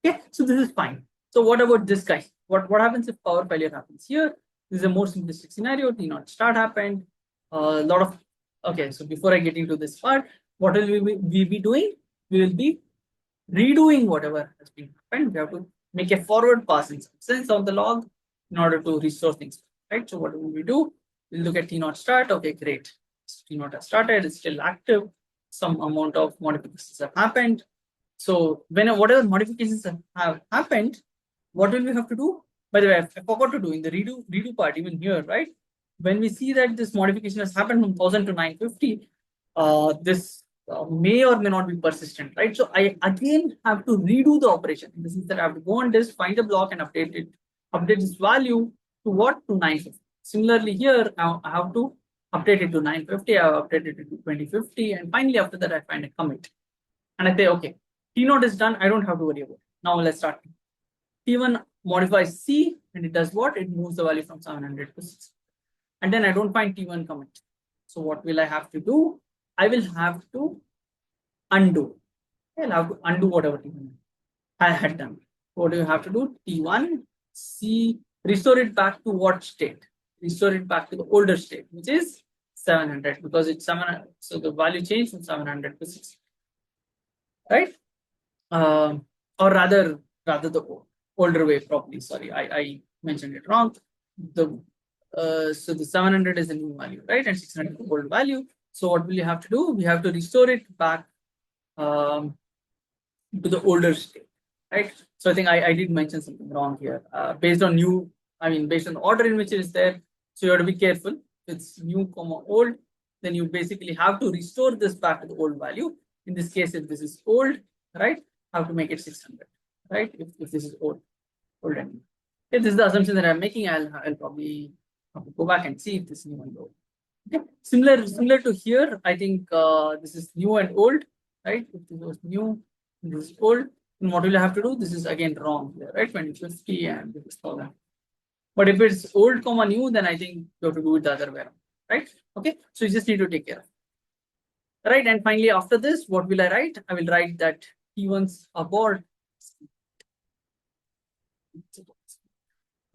Okay, so this is fine. So what about this guy? What happens if power failure happens here? This is a more simplistic scenario. T not start happened. A lot of okay. So before I get into this part, what will we be doing? We will be redoing whatever has been happened. We have to make a forward pass in some sense of the log in order to restore things. Right. So what will we do? We'll look at T not start. Okay, great. T not has started. It's still active. Some amount of modifications have happened. So whatever modifications have happened, what will we have to do? By the way, I forgot to do in the redo part even here, right? When we see that this modification has happened from 1000 to 950, this may or may not be persistent, right? So I again have to redo the operation. This is that I have to go on disk, find a block, and update this value to what? To 950. Similarly, here I have to update it to 950. I have updated it to 2050, and finally after that I find a commit, and I say, okay, T naught is done. I don't have to worry about it. Now let's start. T1 modifies C, and it does what? It moves the value from 700 to 600. And then I don't find T1 commit. So what will I have to do? I will have to undo. I'll have to undo whatever T1 I had done. What do you have to do? T1 C, restore it back to what state? Restore it back to the older state, which is 700, because it's 700. So the value changed from 700 to 600. Right? Or rather the older way, probably. Sorry, I mentioned it wrong. So the 700 is the new value, right? And 600 is the old value. So what will you have to do? We have to restore it back to the older state, right? So I think I did mention something wrong here. Based on based on the order in which it is there. So you have to be careful. If it's new comma old, then you basically have to restore this back to the old value. In this case, if this is old, right, have to make it 600, right? If this is old and if this is the assumption that I'm making, I'll probably have to go back and see if this is new and old. Okay, similar to here, I think this is new and old, right? If this was new, this is old. And what will I have to do? This is again wrong here, right? 2050 and this is 1000. But if it's old comma new, then I think you have to do it the other way around, right? Okay, so you just need to take care of it. Right, and finally after this, what will I write? I will write that T1's abort.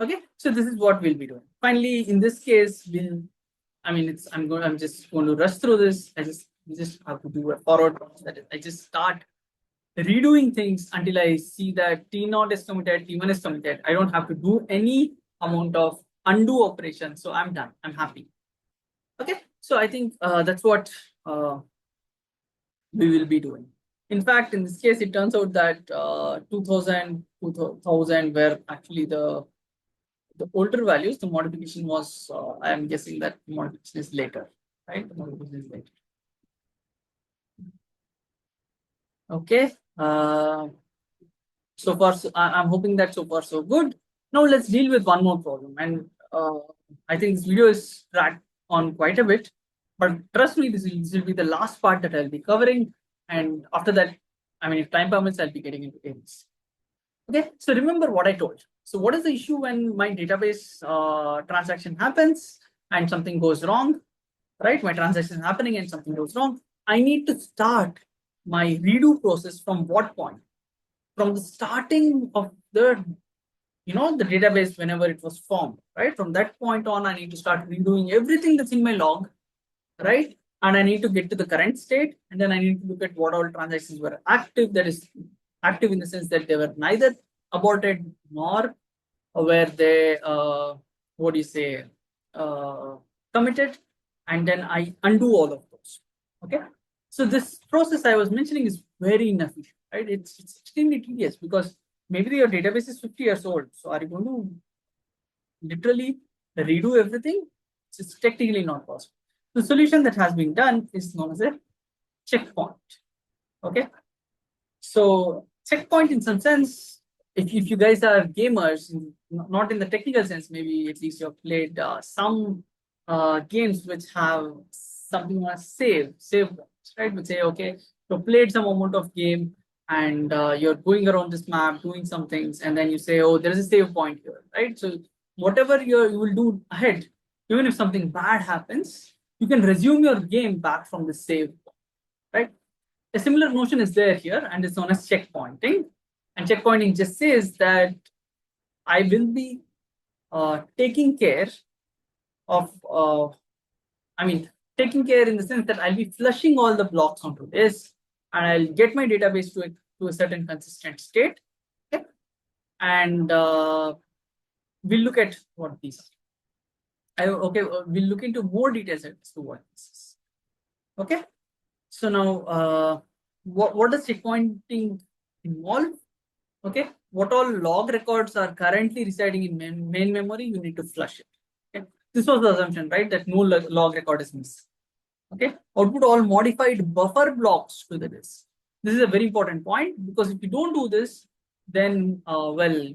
Okay, so this is what we'll be doing. Finally, in this case, I'm just going to rush through this. I just have to do a forward process. That is, I just start redoing things until I see that T naught is committed, T1 is committed. I don't have to do any amount of undo operation. So I'm done. I'm happy. Okay, so I think that's what we will be doing. In fact, in this case, it turns out that 2000 were actually the older values. The modification was, I am guessing that the modification is later, right? The modification is later. Okay. So far, I'm hoping that so far so good. Now let's deal with one more problem, and I think this video is dragged on quite a bit, but trust me, this will be the last part that I'll be covering, and after that, if time permits, I'll be getting into areas. Okay, so remember what I told. So what is the issue when my database transaction happens and something goes wrong, right? My transaction is happening and something goes wrong. I need to start my redo process from what point? From the starting of the database whenever it was formed, right? From that point on, I need to start redoing everything that's in my log, right? And I need to get to the current state, and then I need to look at what all transactions were active. That is active in the sense that they were neither aborted nor were they committed, and then I undo all of those. Okay, so this process I was mentioning is very inefficient, right? It's extremely tedious because maybe your database is 50 years old. So are you going to literally redo everything? It's technically not possible. The solution that has been done is known as a checkpoint. Okay, so checkpoint in some sense, if you guys are gamers, not in the technical sense, maybe at least you've played some games which have something like save, right? Which say, okay, you played some amount of game and you're going around this map doing some things, and then you say, oh, there is a save point here, right? So whatever you will do ahead, even if something bad happens, you can resume your game back from the save point, right? A similar notion is there here, and it's known as checkpointing. And checkpointing just says that I will be taking care of, taking care in the sense that I'll be flushing all the blocks onto this, and I'll get my database to a certain consistent state. Okay? And we'll look at what these are. We'll look into more details as to what this is. Okay. So now, what does checkpointing involve? Okay. What all log records are currently residing in main memory, you need to flush it. Okay. This was the assumption, right? That no log record is missing. Okay. Output all modified buffer blocks to the disk. This is a very important point, because if you don't do this, then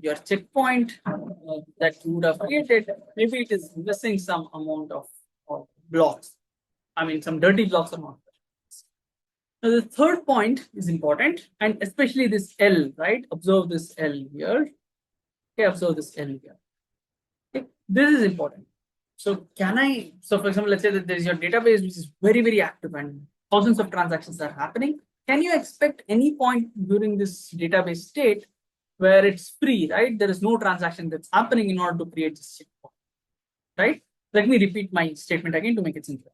your checkpoint that you would have created, maybe it is missing some amount of blocks. Some dirty blocks are not. Now the third point is important, and especially this L, right? Observe this L here. Okay, observe this L here. Okay, this is important. So for example, let's say that there is your database which is very, very active and thousands of transactions are happening. Can you expect any point during this database state where it's free, right? There is no transaction that's happening in order to create this checkpoint, right? Let me repeat my statement again to make it simpler.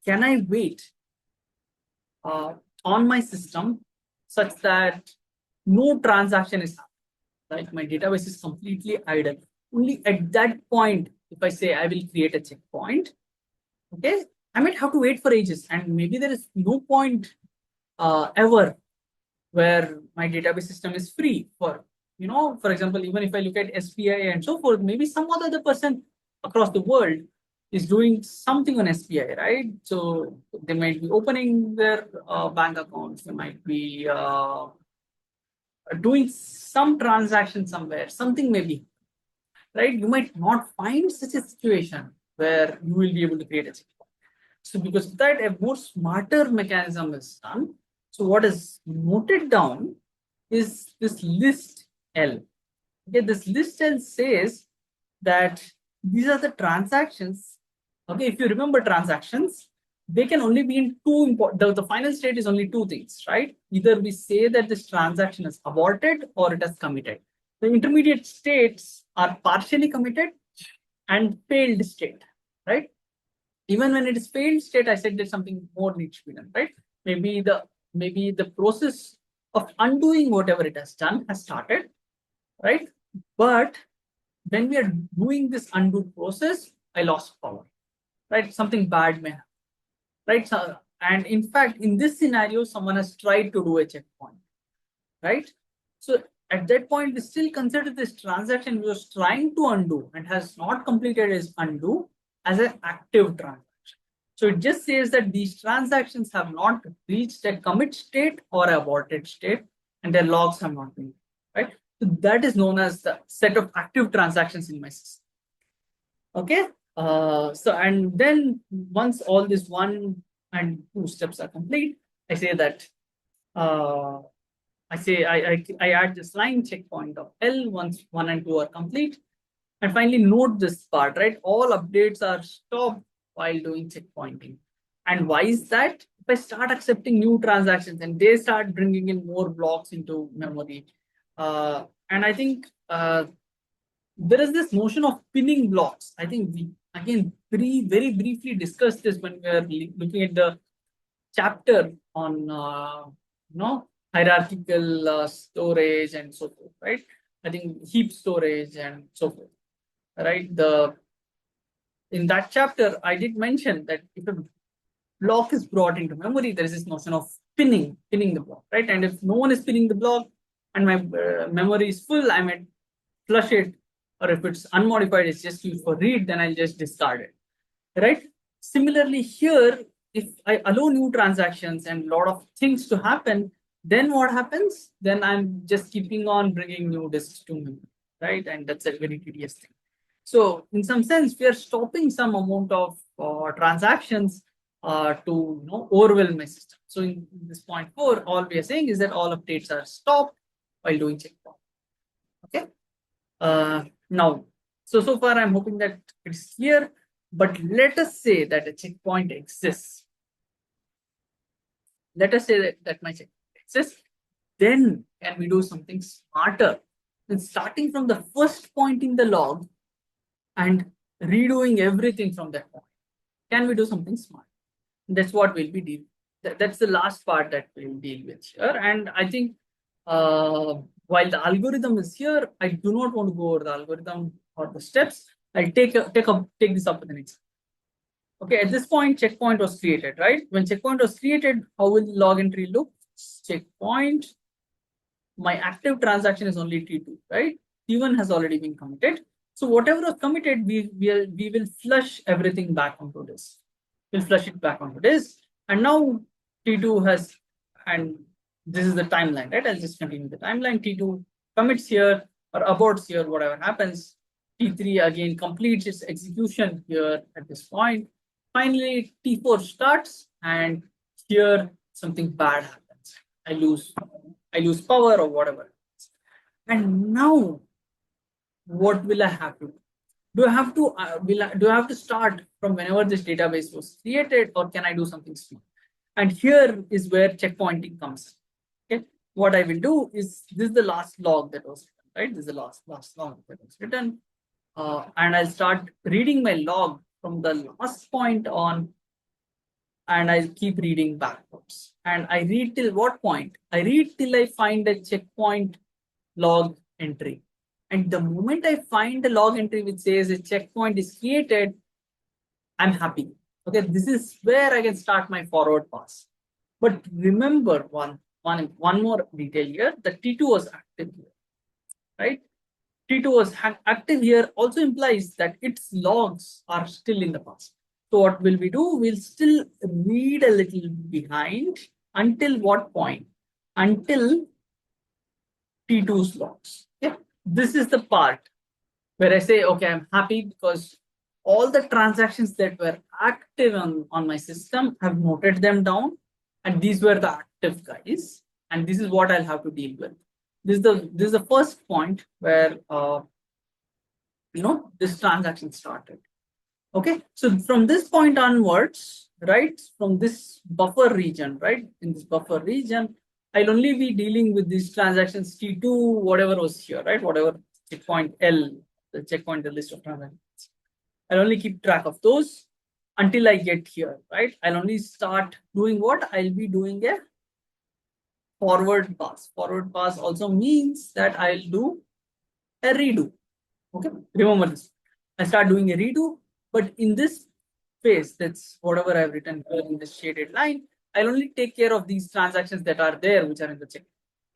Can I wait on my system such that no transaction is happening? Like my database is completely idle. Only at that point, if I say I will create a checkpoint, okay, I might have to wait for ages, and maybe there is no point ever where my database system is free for, for example, even if I look at SPI and so forth, maybe some other person across the world is doing something on SPI, right? So they might be opening their bank accounts, they might be doing some transaction somewhere, something maybe, right? You might not find such a situation where you will be able to create a checkpoint. So because of that, a more smarter mechanism is done. So what is noted down is this list L. Okay, this list L says that these are the transactions. Okay, if you remember transactions, they can only be in two important, the final state is only two things, right? Either we say that this transaction is aborted or it has committed. The intermediate states are partially committed and failed state, right? Even when it is failed state, I said that something more needs to be done, right? Maybe the process of undoing whatever it has done has started, right? But when we are doing this undo process, I lost power, right? Something bad may happen, right? So, and in fact, in this scenario, someone has tried to do a checkpoint, right? So at that point, we still consider this transaction we was trying to undo and has not completed its undo as an active transaction. So it just says that these transactions have not reached a commit state or aborted state, and their logs have not been, right? So that is known as the set of active transactions in my system. Okay. And then once all this 1 and 2 steps are complete, I say that I add this line checkpoint of L once 1 and 2 are complete. And finally, note this part, right? All updates are stopped while doing checkpointing. And why is that? If I start accepting new transactions and they start bringing in more blocks into memory, and I think there is this notion of pinning blocks. I think we again very briefly discussed this when we are looking at the chapter on hierarchical storage and so forth, right? I think heap storage and so forth, right? In that chapter, I did mention that if a block is brought into memory, there is this notion of pinning the block, right? And if no one is pinning the block and my memory is full, I might flush it, or if it's unmodified, it's just used for read, then I'll just discard it, right? Similarly here, if I allow new transactions and a lot of things to happen, then what happens? Then I'm just keeping on bringing new disks to memory, right? And that's a very tedious thing. So in some sense, we are stopping some amount of transactions to overwhelm my system. So in this point 4, all we are saying is that all updates are stopped while doing checkpoint. Okay. Now, so far I'm hoping that it's clear. But let us say that a checkpoint exists. Let us say that my checkpoint exists. then can we do something smarter? And starting from the first point in the log and redoing everything from that point. Can we do something smart? That's what we'll be dealing. That's the last part that we'll deal with here. And I think while the algorithm is here, I do not want to go over the algorithm or the steps. I'll take this up in the next. Okay, at this point, checkpoint was created, right? When checkpoint was created, how will the log entry look? Checkpoint. My active transaction is only T2, right? T1 has already been committed. So whatever was committed, we will flush everything back onto this. We'll flush it back onto this. And now T2 has, and this is the timeline, right? I'll just continue the timeline. T2 commits here or aborts here, whatever happens. T3 again completes its execution here at this point. Finally, T4 starts, and here something bad happens. I lose power or whatever. And now, what will I have to do? Do I have to do I have to start from whenever this database was created, or can I do something small? And here is where checkpointing comes. Okay, what I will do is this is the last log that was written, right? This is the last log that was written, and I'll start reading my log from the last point on, and I'll keep reading backwards. And I read till what point? I read till I find a checkpoint log entry. And the moment I find the log entry which says a checkpoint is created, I'm happy. Okay, this is where I can start my forward pass. But remember one more detail here, the T2 was active here, right? T2 was active here also implies that its logs are still in the past. So what will we do? We'll still read a little behind until what point? Until T2's logs. Yeah, this is the part where I say, okay, I'm happy because all the transactions that were active on my system have noted them down, and these were the active guys, and this is what I'll have to deal with. This is the first point where this transaction started. Okay, so from this point onwards, right, from this buffer region, right, in this buffer region, I'll only be dealing with these transactions T2, whatever was here, right, whatever checkpoint L, the checkpoint, the list of transactions. I'll only keep track of those until I get here, right? I'll only start doing what? I'll be doing a forward pass. Forward pass also means that I'll do a redo. Okay, remember this. I start doing a redo, but in this phase, that's whatever I've written here in this shaded line, I'll only take care of these transactions that are there, which are in the check.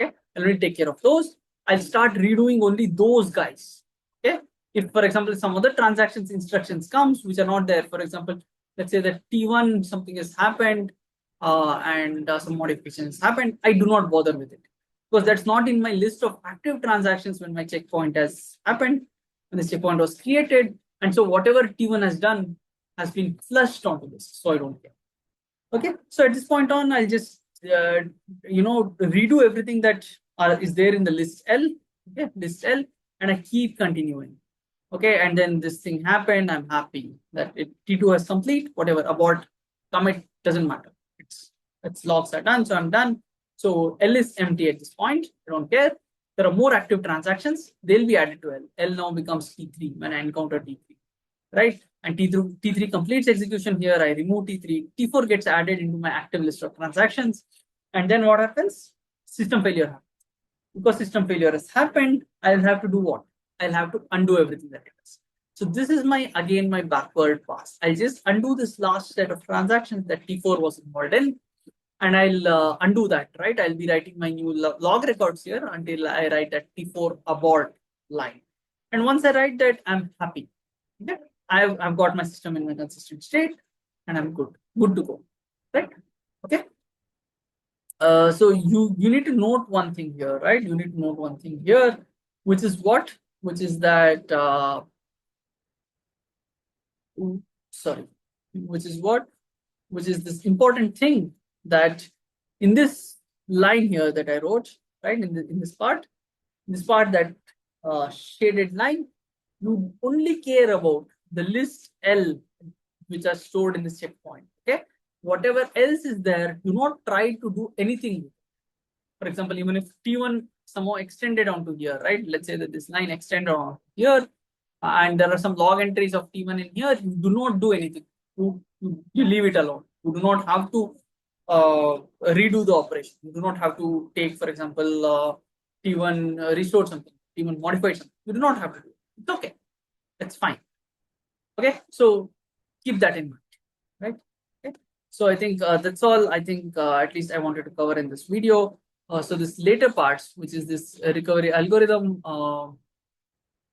Okay, I'll only take care of those. I'll start redoing only those guys. Okay, if for example some other transactions instructions comes which are not there, for example, let's say that T1 something has happened and some modifications happened, I do not bother with it because that's not in my list of active transactions when my checkpoint has happened, when the checkpoint was created, and so whatever T1 has done has been flushed onto this, so I don't care. Okay, so at this point on, I'll just redo everything that is there in the list L. Okay, list L, and I keep continuing. Okay, and then this thing happened. I'm happy that T2 has complete. Whatever abort, commit, doesn't matter. Its logs are done, so I'm done. So L is empty at this point. I don't care. There are more active transactions. They'll be added to L. L now becomes T3 when I encounter T3, right? And T3 completes execution here. I remove T3. T4 gets added into my active list of transactions. And then what happens? System failure happens. Because system failure has happened, I'll have to do what? I'll have to undo everything that it is. So this is my backward pass. I'll just undo this last set of transactions that T4 was involved in, and I'll undo that, right? I'll be writing my new log records here until I write that T4 abort line. And once I write that, I'm happy. Okay? I've got my system in my consistent state, and I'm good to go, right? Okay. So you need to note one thing here, right? You need to note one thing here, which is what? Which is that which is what? Which is this important thing that in this line here that I wrote, right? In this part that shaded line, you only care about the list L which are stored in this checkpoint. Okay, whatever else is there, do not try to do anything with it. For example, even if T1 somehow extended onto here, right? Let's say that this line extended on here, and there are some log entries of T1 in here, you do not do anything. You leave it alone. You do not have to redo the operation. You do not have to take, for example, T1 restored something, T1 modified something. You do not have to do it. It's okay. That's fine. Okay, so keep that in mind, right? Okay. So I think that's all. I think at least I wanted to cover in this video. So this later parts, which is this recovery algorithm, I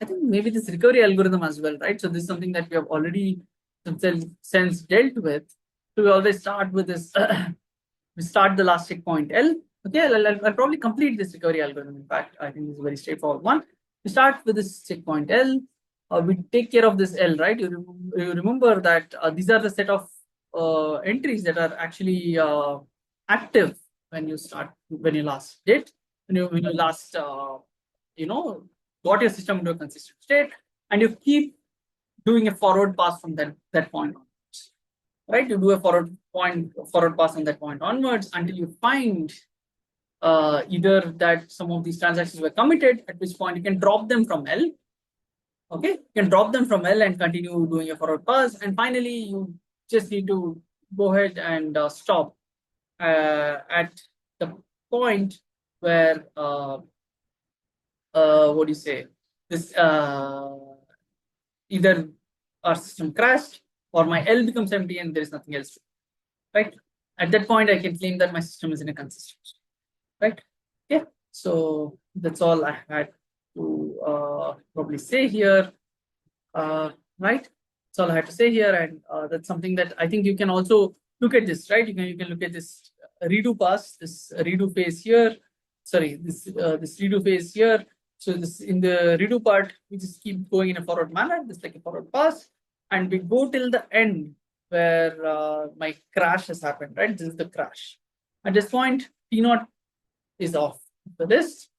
think maybe this recovery algorithm as well, right? So this is something that we have already since dealt with. So we always start with this. We start the last checkpoint L. Okay, I'll probably complete this recovery algorithm. In fact, I think this is a very straightforward one. We start with this checkpoint L. We take care of this L, right? You remember that these are the set of entries that are actually active when you last did, when you last got your system into a consistent state, and you keep doing a forward pass from that point onwards, right? You do a forward pass from that point onwards until you find either that some of these transactions were committed, at which point you can drop them from L. Okay, you can drop them from L and continue doing a forward pass, and finally you just need to go ahead and stop at the point where what do you say? This either our system crashed or my L becomes empty and there is nothing else to do, right? At that point, I can claim that my system is in a consistent state, right? Yeah. So that's all I had to probably say here, right? That's all I had to say here, and that's something that I think you can also look at this, right? You can look at this redo pass, this redo phase here. Sorry, this redo phase here. So this in the redo part, we just keep going in a forward manner, just like a forward pass, and we go till the end where my crash has happened, right? This is the crash. At this point, T0 is off for this,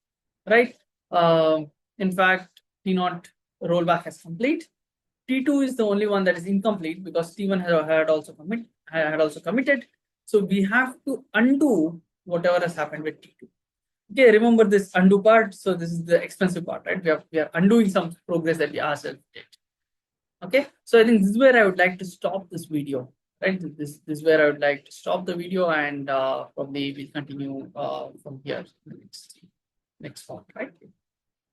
right? In fact, T0 rollback is complete. T2 is the only one that is incomplete because T1 had also committed. So we have to undo whatever has happened with T2. Okay, remember this undo part. So this is the expensive part, right? We are undoing some progress that we ourselves did. Okay, so I think this is where I would like to stop this video, right? This is where I would like to stop the video, and probably we'll continue from here to the next part, right?